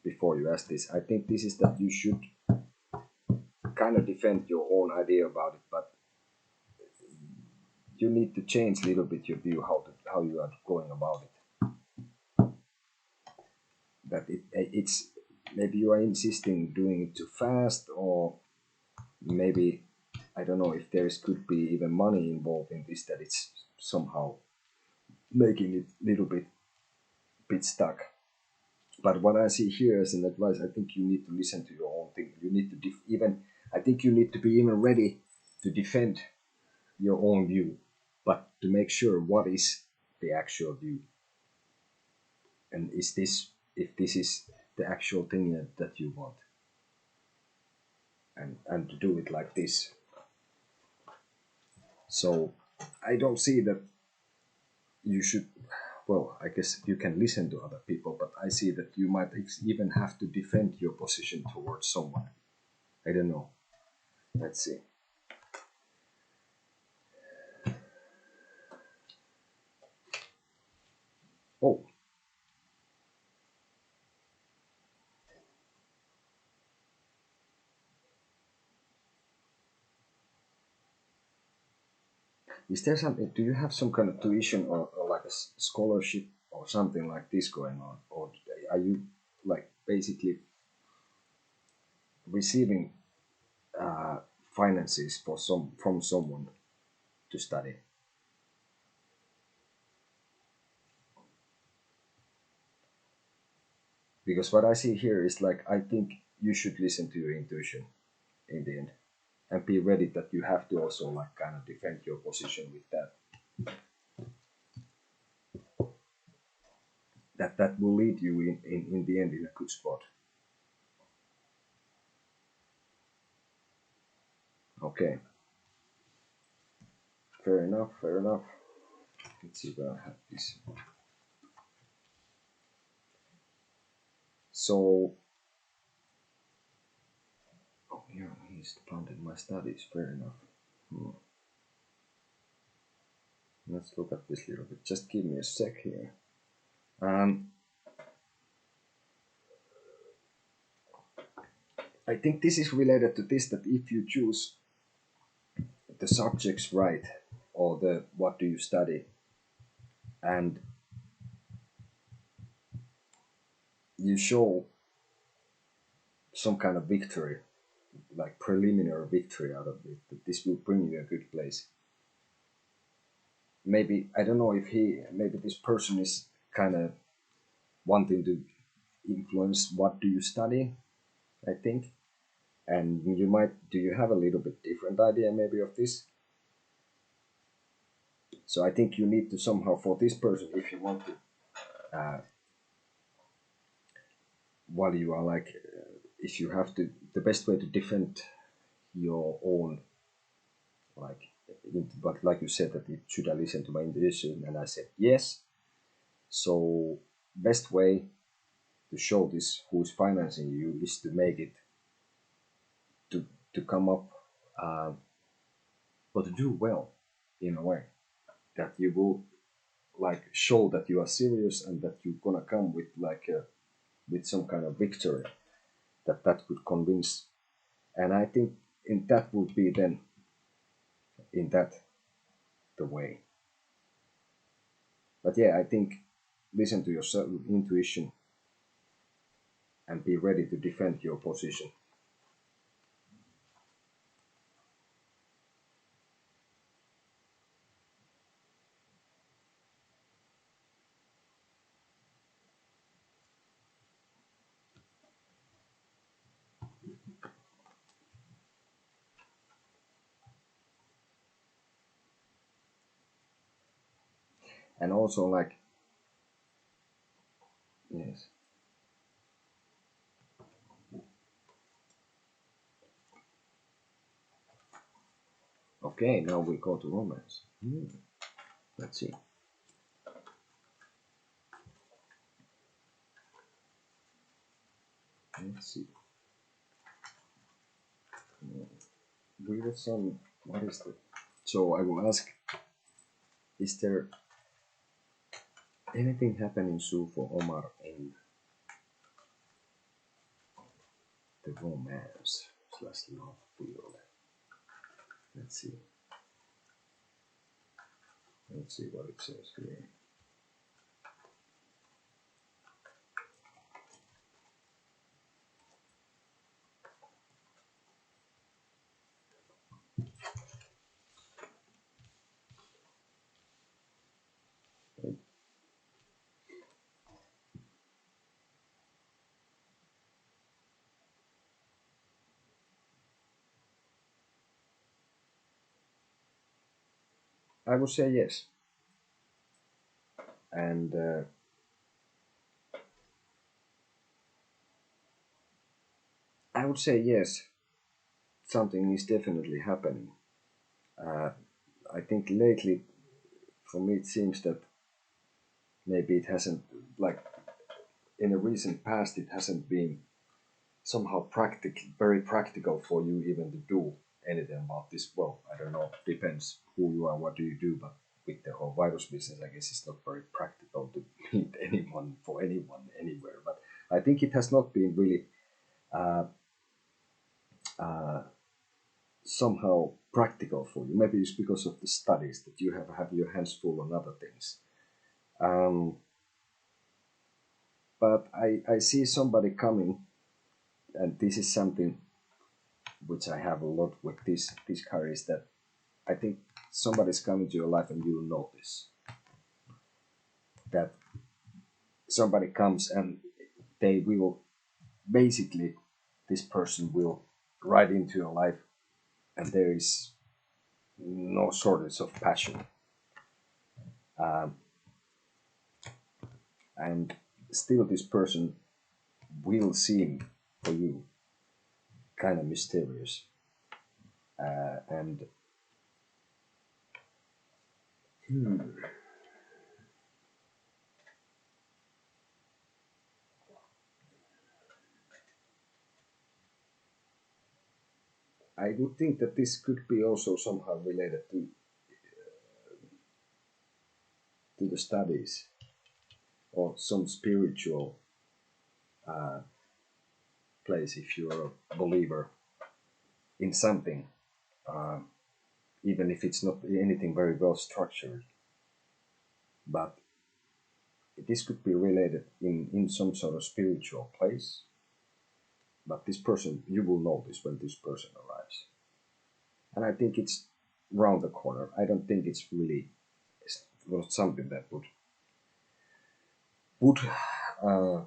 S1: before you asked this. I think this is that you should kind of defend your own idea about it, but you need to change a little bit your view how you are going about it. That it's maybe you are insisting doing it too fast, or maybe I don't know if there could be even money involved in this that it's somehow making it a little bit stuck. But what I see here as an advice, I think you need to listen to your own thing. You need to even. I think you need to be even ready to defend your own view, but to make sure what is the actual view, and is this if this is the actual thing that you want, and to do it like this. So I don't see that you should. Well, I guess you can listen to other people, but I see that you might even have to defend your position towards someone. I don't know. Let's see. Oh, is there something? Do you have some kind of tuition or like a scholarship or something like this going on, or are you like basically receiving uh, finances for some from someone to study? Because what I see here is like I think you should listen to your intuition in the end, and be ready that you have to also like kind of defend your position with that. That will lead you in the end in a good spot. Okay, fair enough, fair enough. Let's see if I have this. So, oh yeah, he's funded my studies, fair enough. Hmm. Let's look at this little bit. Just give me a sec here. Um, I think this is related to this that if you choose the subjects right, or the what do you study, and you show some kind of victory, like preliminary victory out of it, that this will bring you a good place. Maybe I don't know if maybe this person is kind of wanting to influence what do you study. I think, and you might do you have a little bit different idea maybe of this. So I think you need to somehow for this person if you want to while you are like if you have to the best way to defend your own like but like you said, that should I listen to my intuition, and I said yes. So best way to show this who's financing you is to make it to to come up, uh, but to do well in a way that you will like show that you are serious and that you're gonna come with like with some kind of victory that could convince. And I think in that would be then in that the way. But yeah, I think listen to your intuition and be ready to defend your position. And also like yes. Okay, now we go to romance. Let's see. Let's see. We got some. What is that? So I will ask: is there anything happening soon for Omar in the romance slash love field? Let's see. Let's see what it says here. I would say yes, and I would say yes. Something is definitely happening. Uh, I think lately, for me, it seems that maybe it hasn't like in a recent past it hasn't been somehow very practical for you even to do anything about this. Well, I don't know, depends who you are, what do you do, but with the whole virus business, I guess it's not very practical to meet anyone for anyone anywhere. But I think it has not been really uh, uh, somehow practical for you. Maybe it's because of the studies that you have your hands full on other things. Um, but I see somebody coming, and this is something which I have a lot with this card is that I think somebody's coming to your life and you'll notice that somebody comes and they will basically this person will ride into your life and there is no shortage of passion, um, and still this person will seem for you kind of mysterious, and I would think that this could be also somehow related to the studies or some spiritual place if you're a believer in something, uh, even if it's not anything very well structured. But this could be related in some sort of spiritual place. But this person, you will notice when this person arrives. And I think it's round the corner. I don't think it's really it's not something that would uh,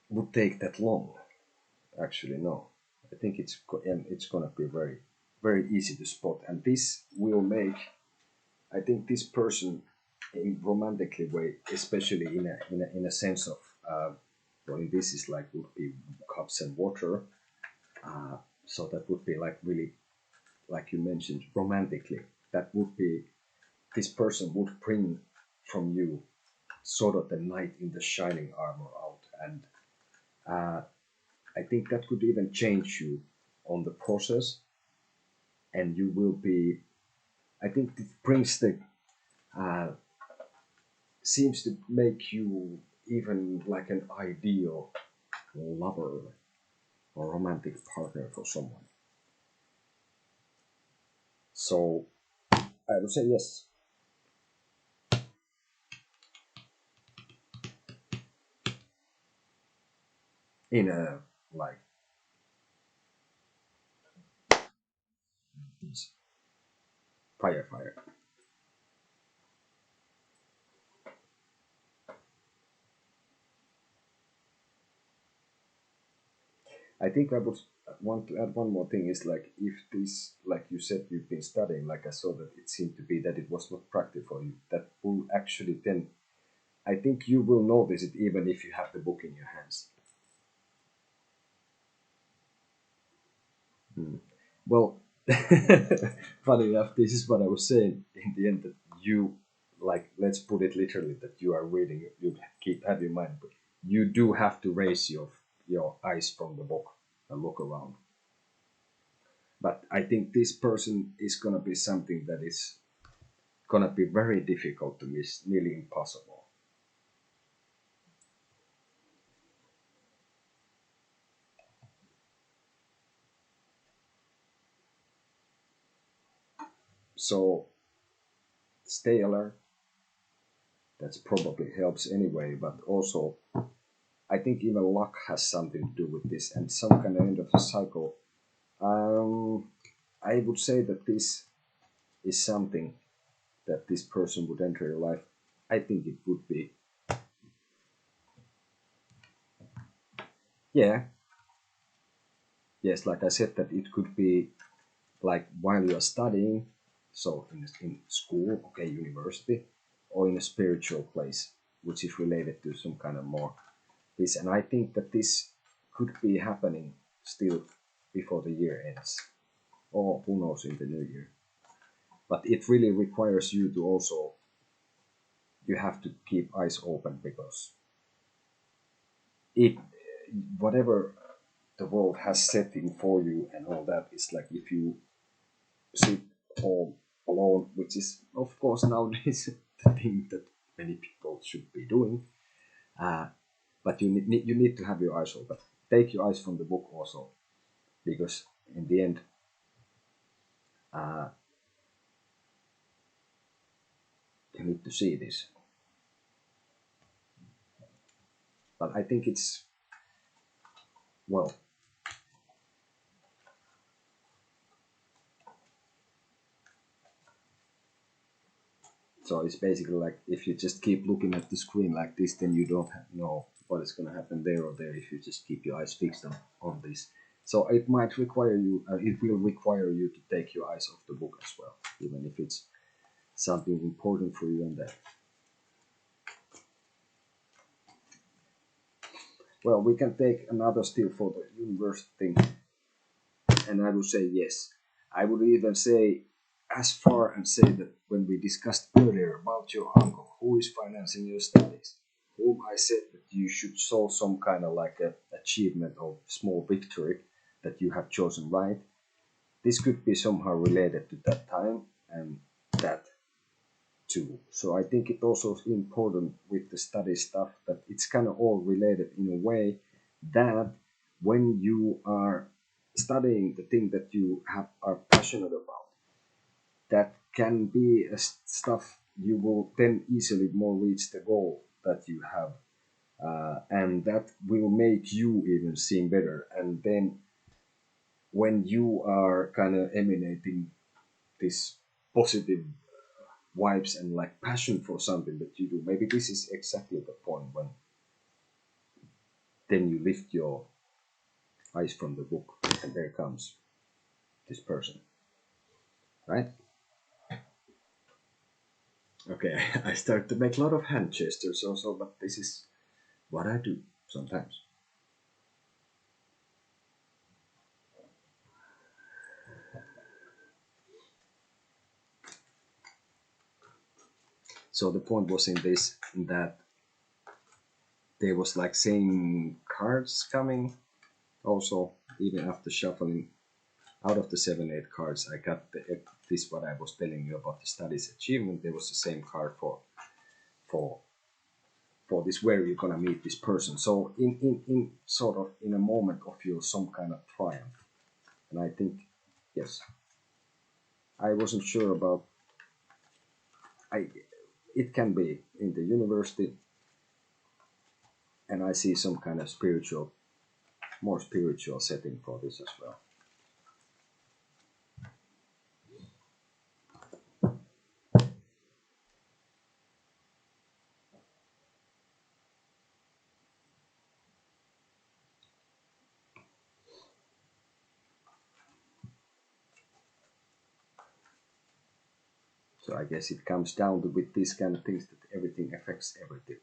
S1: would take that long. Actually, no. I think and it's gonna be very easy to spot. And this will make I think this person, in romantically way, especially in a sense of, well, in this is like would be cups and water. So that would be like really like you mentioned, romantically. That would be, this person would bring from you sort of the knight in the shining armor out, and uh, I think that could even change you on the process, and you will be. I think it brings the uh, seems to make you even like an ideal lover or romantic partner for someone. So I would say yes. In a like fire. I think I would want to add one more thing is like if this, like you said, you've been studying, like I saw that it seemed to be that it was not practical for you. That will actually then, I think you will notice it even if you have the book in your hands. Hmm. Well, funny enough, this is what I was saying in the end that you, like, let's put it literally that you are reading, you keep have in mind, but you do have to raise your eyes from the book and look around. But I think this person is gonna be something that is gonna be very difficult to miss, nearly impossible. So stay alert. That probably helps anyway, but also I think even luck has something to do with this and some kind of end of the cycle. Um, I would say that this is something that this person would enter your life. I think it would be, yeah, yes, like I said, that it could be like while you are studying, so in school, okay, university, or in a spiritual place, which is related to some kind of more this. And I think that this could be happening still before the year ends, or who knows in the new year. But it really requires you to also, you have to keep eyes open because it, whatever the world has setting for you and all that is like if you sit home alone, which is of course nowadays the thing that many people should be doing. Uh, but you need to have your eyes open. Take your eyes from the book also, because in the end, uh, you need to see this. But I think it's well. So it's basically like if you just keep looking at the screen like this, then you don't know what is going to happen there or there if you just keep your eyes fixed on this. So it might require you, it will require you to take your eyes off the book as well, even if it's something important for you and that. Well, we can take another still for the universe thing, and I would say yes. I would even say as far and say that when we discussed earlier about your uncle who is financing your studies, whom I said that you should show some kind of like a achievement or small victory that you have chosen right. This could be somehow related to that time and that too. So I think it also is important with the study stuff that it's kind of all related in a way that when you are studying the thing that you have are passionate about, that can be a stuff you will then easily more reach the goal that you have, and that will make you even seem better. And then when you are kind of emanating this positive vibes and like passion for something that you do, maybe this is exactly the point when then you lift your eyes from the book and there comes this person, right? Okay, I start to make a lot of hand gestures also, but this is what I do sometimes. So the point was in this that there was like same cards coming. Also, even after shuffling out of the 7-8 cards, I got this what I was telling you about the studies achievement. There was the same card for this where you're gonna meet this person. So in sort of in a moment of your some kind of triumph. And I think yes, I wasn't sure about it can be in the university, and I see some kind of more spiritual setting for this as well. So I guess it comes down to with these kind of things that everything affects everything.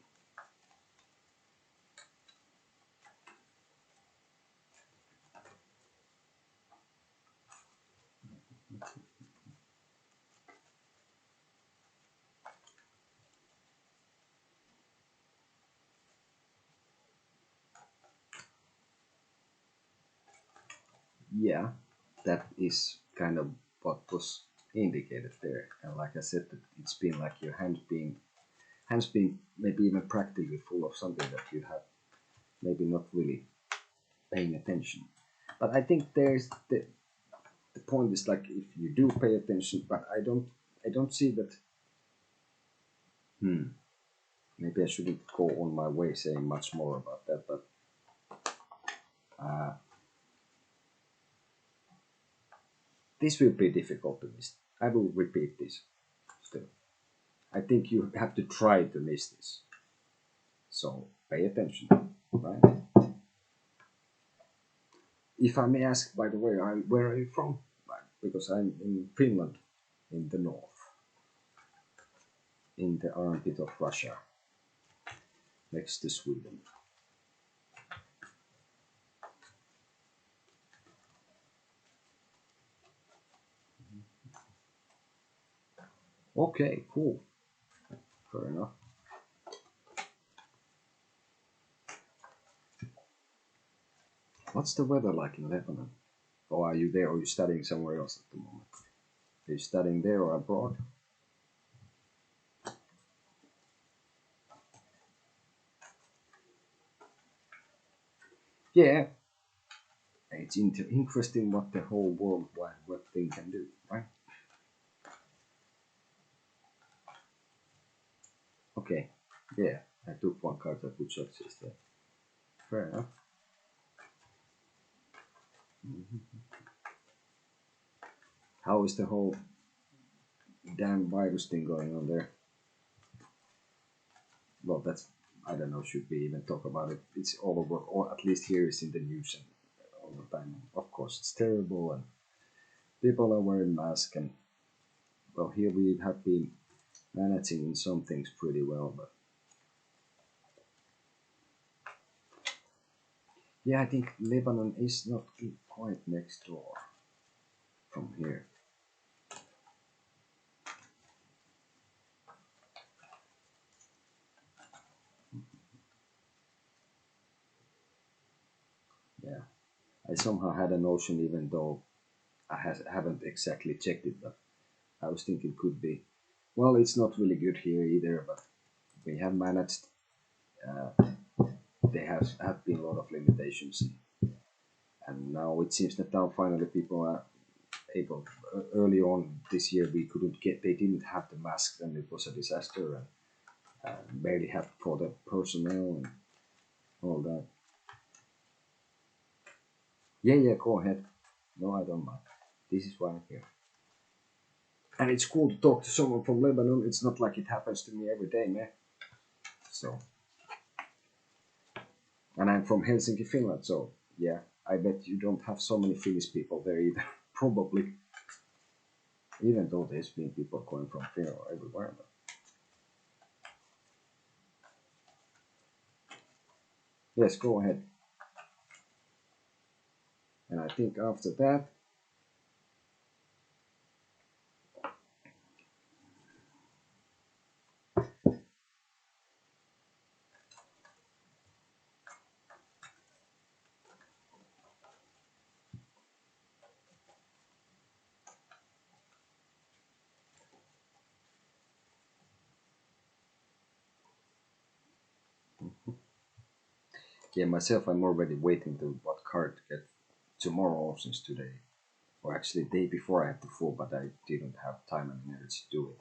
S1: Yeah, that is kind of what was indicated there. And like I said, that it's been like your hands being maybe even practically full of something that you have maybe not really paying attention. But I think there's the point is like if you do pay attention, but I don't see that. Maybe I shouldn't go on my way saying much more about that, but this will be difficult to miss. I will repeat this still. I think you have to try to miss this. So pay attention, right? If I may ask, by the way, where are you from? Because I'm in Finland, in the north, in the armpit of Russia, next to Sweden. Okay, cool. Fair enough. What's the weather like in Lebanon? Or are you there or are you studying somewhere else at the moment? Are you studying there or abroad? Yeah, it's interesting what the whole World Wide Web thing can do, right? Okay, yeah, I took one card that would success there. Fair enough. How is the whole damn virus thing going on there? Well, that's, I don't know, should we even talk about it? It's all over, or at least here is in the news and all the time. Of course, it's terrible and people are wearing masks and, well, here we have been managing in some things pretty well, but yeah, I think Lebanon is not quite next door from here. Yeah, I somehow had a notion, even though haven't exactly checked it, but I was thinking could be. Well, it's not really good here either, but we have managed. There have been a lot of limitations, and now it seems that now finally people are able. Early on this year, we couldn't get. They didn't have the masks, and it was a disaster, and barely had for the personnel and all that. Yeah, yeah, go ahead. No, I don't mind. This is why I'm here. And it's cool to talk to someone from Lebanon. It's not like it happens to me every day, man. So, and I'm from Helsinki, Finland. So, yeah, I bet you don't have so many Finnish people there either. Probably. Even though there's been people going from Finland everywhere. But yes, go ahead. And I think after that, Yeah, myself, I'm already waiting to what card to get tomorrow since today, or actually day before I have to full, but I didn't have time and energy to do it,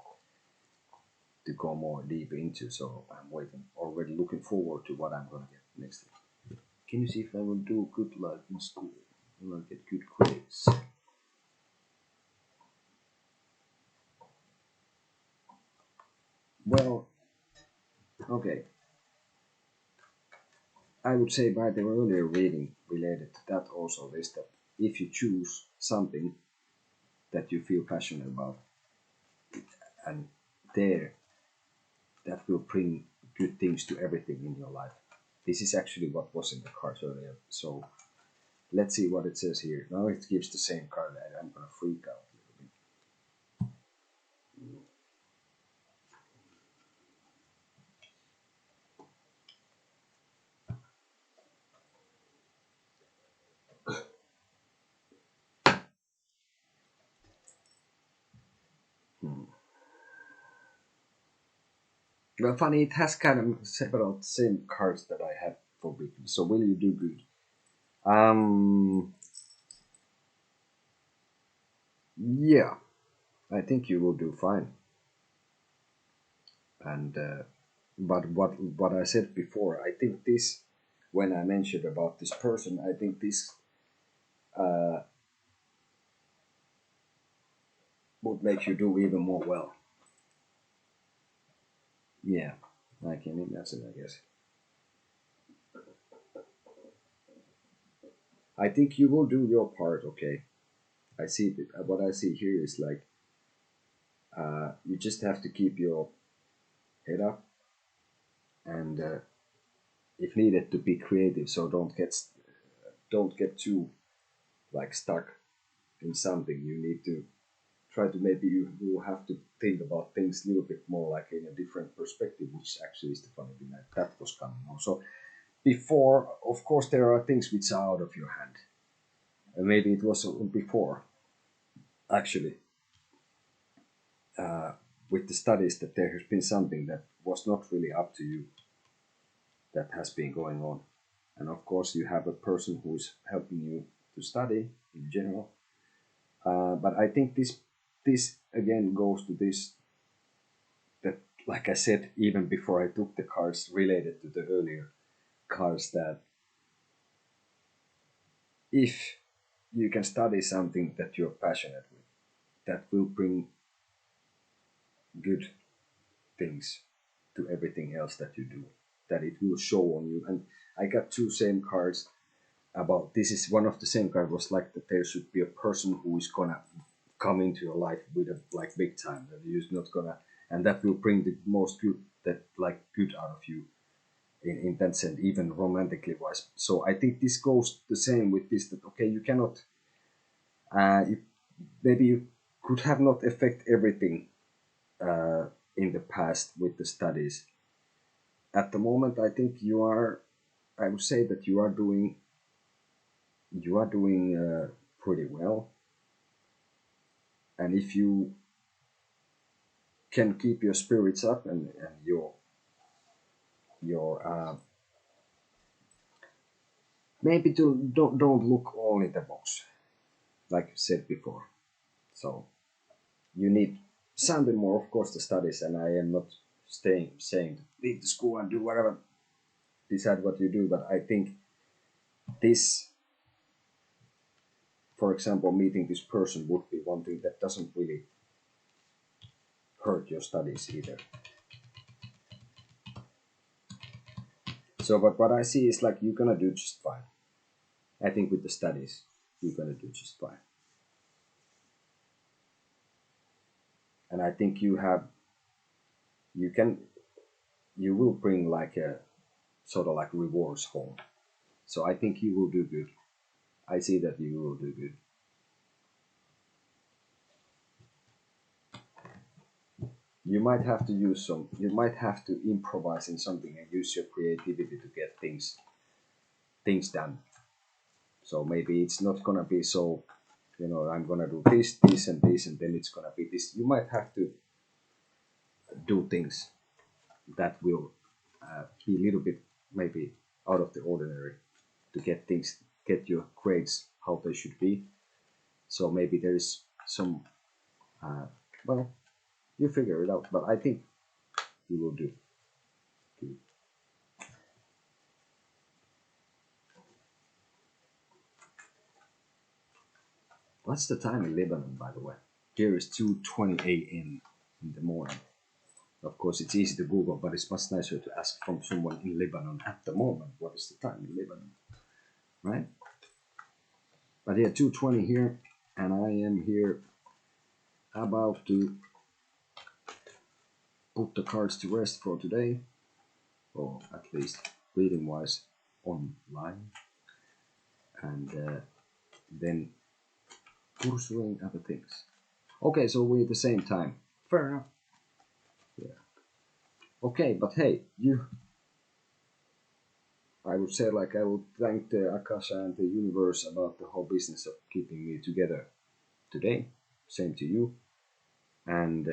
S1: to go more deep into. So I'm waiting, already looking forward to what I'm gonna get next week. Can you see if I will do good like in school? Will I get good grades? Well, okay. I would say by the earlier reading related to that also is that if you choose something that you feel passionate about, and there that will bring good things to everything in your life. This is actually what was in the cards earlier. So let's see what it says here. Now it gives the same card, and I'm gonna freak out a little bit. Hmm. Well, funny, it has kind of several same cards that I have for weekly. So will you do good? Yeah, I think you will do fine. And but what I said before, I think this, when I mentioned about this person, I think this uh, would make you do even more well. Yeah, I can imagine, I guess. I think you will do your part, okay? I see that what I see here is like you just have to keep your head up and if needed to be creative, so don't get too like stuck in something. You need to try to maybe you will have to think about things a little bit more like in a different perspective, which actually is the funny thing that was coming on. So before, of course, there are things which are out of your hand, and maybe it was before actually uh, with the studies that there has been something that was not really up to you that has been going on. And of course, you have a person who is helping you to study in general. But I think this again goes to this that, like I said, even before I took the cards related to the earlier cards, that if you can study something that you're passionate with, that will bring good things to everything else that you do. That it will show on you. And I got two same cards about this is one of the same card was like that there should be a person who is gonna come into your life with a like big time that you're not gonna and that will bring the most good that like good out of you in that sense even romantically wise. So I think this goes the same with this that okay you cannot you, maybe you could have not affect everything uh, in the past with the studies. At the moment I think you are I would say that you are doing pretty well. And if you can keep your spirits up and your maybe don't look all in the box like you said before. So you need something more, of course, the studies. And I am not staying saying leave the school and do whatever, decide what you do. But I think this, for example, meeting this person would be one thing that doesn't really hurt your studies either. So, but what I see is like you're gonna do just fine. I think with the studies, you're gonna do just fine. And I think you can you will bring like a sort of like rewards home. So I think you will do good. I see that you will do good. You might have to improvise in something and use your creativity to get things done. So maybe it's not gonna be so, I'm gonna do this, and then it's gonna be this. You might have to do things that will be a little bit maybe out of the ordinary to get your grades how they should be. So maybe there is some, well, you figure it out. But I think you will do. What's the time in Lebanon, by the way? Here is 2:20 a.m. in the morning. Of course, it's easy to Google, but it's much nicer to ask from someone in Lebanon at the moment. What is the time in Lebanon, right? But yeah, 2:20 here, and I am here about to put the cards to rest for today, or at least reading-wise online, and then pursuing other things. Okay, so we're at the same time. Fair enough. Yeah. Okay, but hey, I would say like I would thank the Akasha and the universe about the whole business of keeping me together today. Same to you. And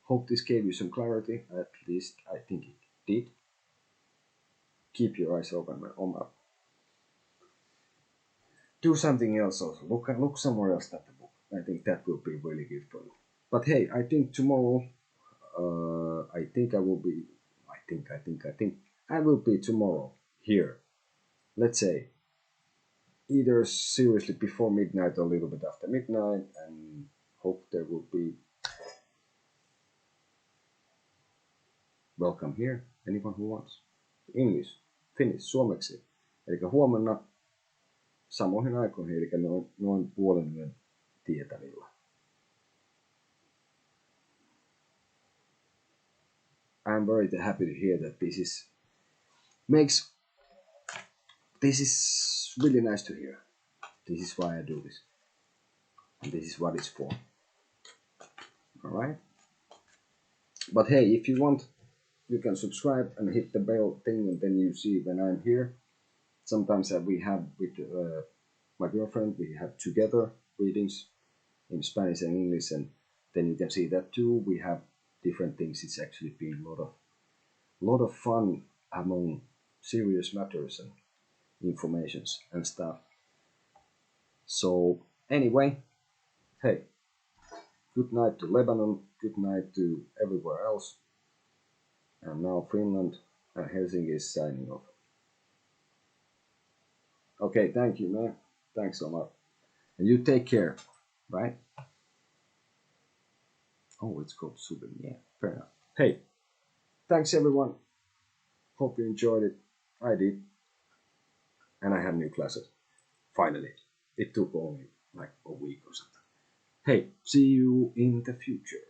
S1: hope this gave you some clarity. At least I think it did. Keep your eyes open, Omar. Do something else also. Look somewhere else at the book. I think that will be really good for you. But hey, I think tomorrow, I think I will be, I will be tomorrow here. Let's say either seriously before midnight or a little bit after midnight, and hope there will be welcome here. Anyone who wants. English, Finnish, suomeksi. Eli huomenna samoihin aikoihin, eli noin puolen yön tietävillä. I'm very happy to hear that this is really nice to hear. This is why I do this. And this is what it's for. Alright? But hey, if you want, you can subscribe and hit the bell thing, and then you see when I'm here. Sometimes we have with my girlfriend, we have together readings in Spanish and English, and then you can see that too. We have different things. It's actually been a lot of fun among serious matters and informations and stuff. So anyway, hey, good night to Lebanon, good night to everywhere else, and now Finland and Helsinki is signing off. Okay, thank you, man. Thanks so much. And you take care, right? Oh, it's called Subin. Yeah, fair enough. Hey, thanks everyone. Hope you enjoyed it. I did. And I have new classes. Finally. It took only like a week or something. Hey, see you in the future.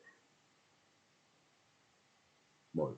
S1: Moi.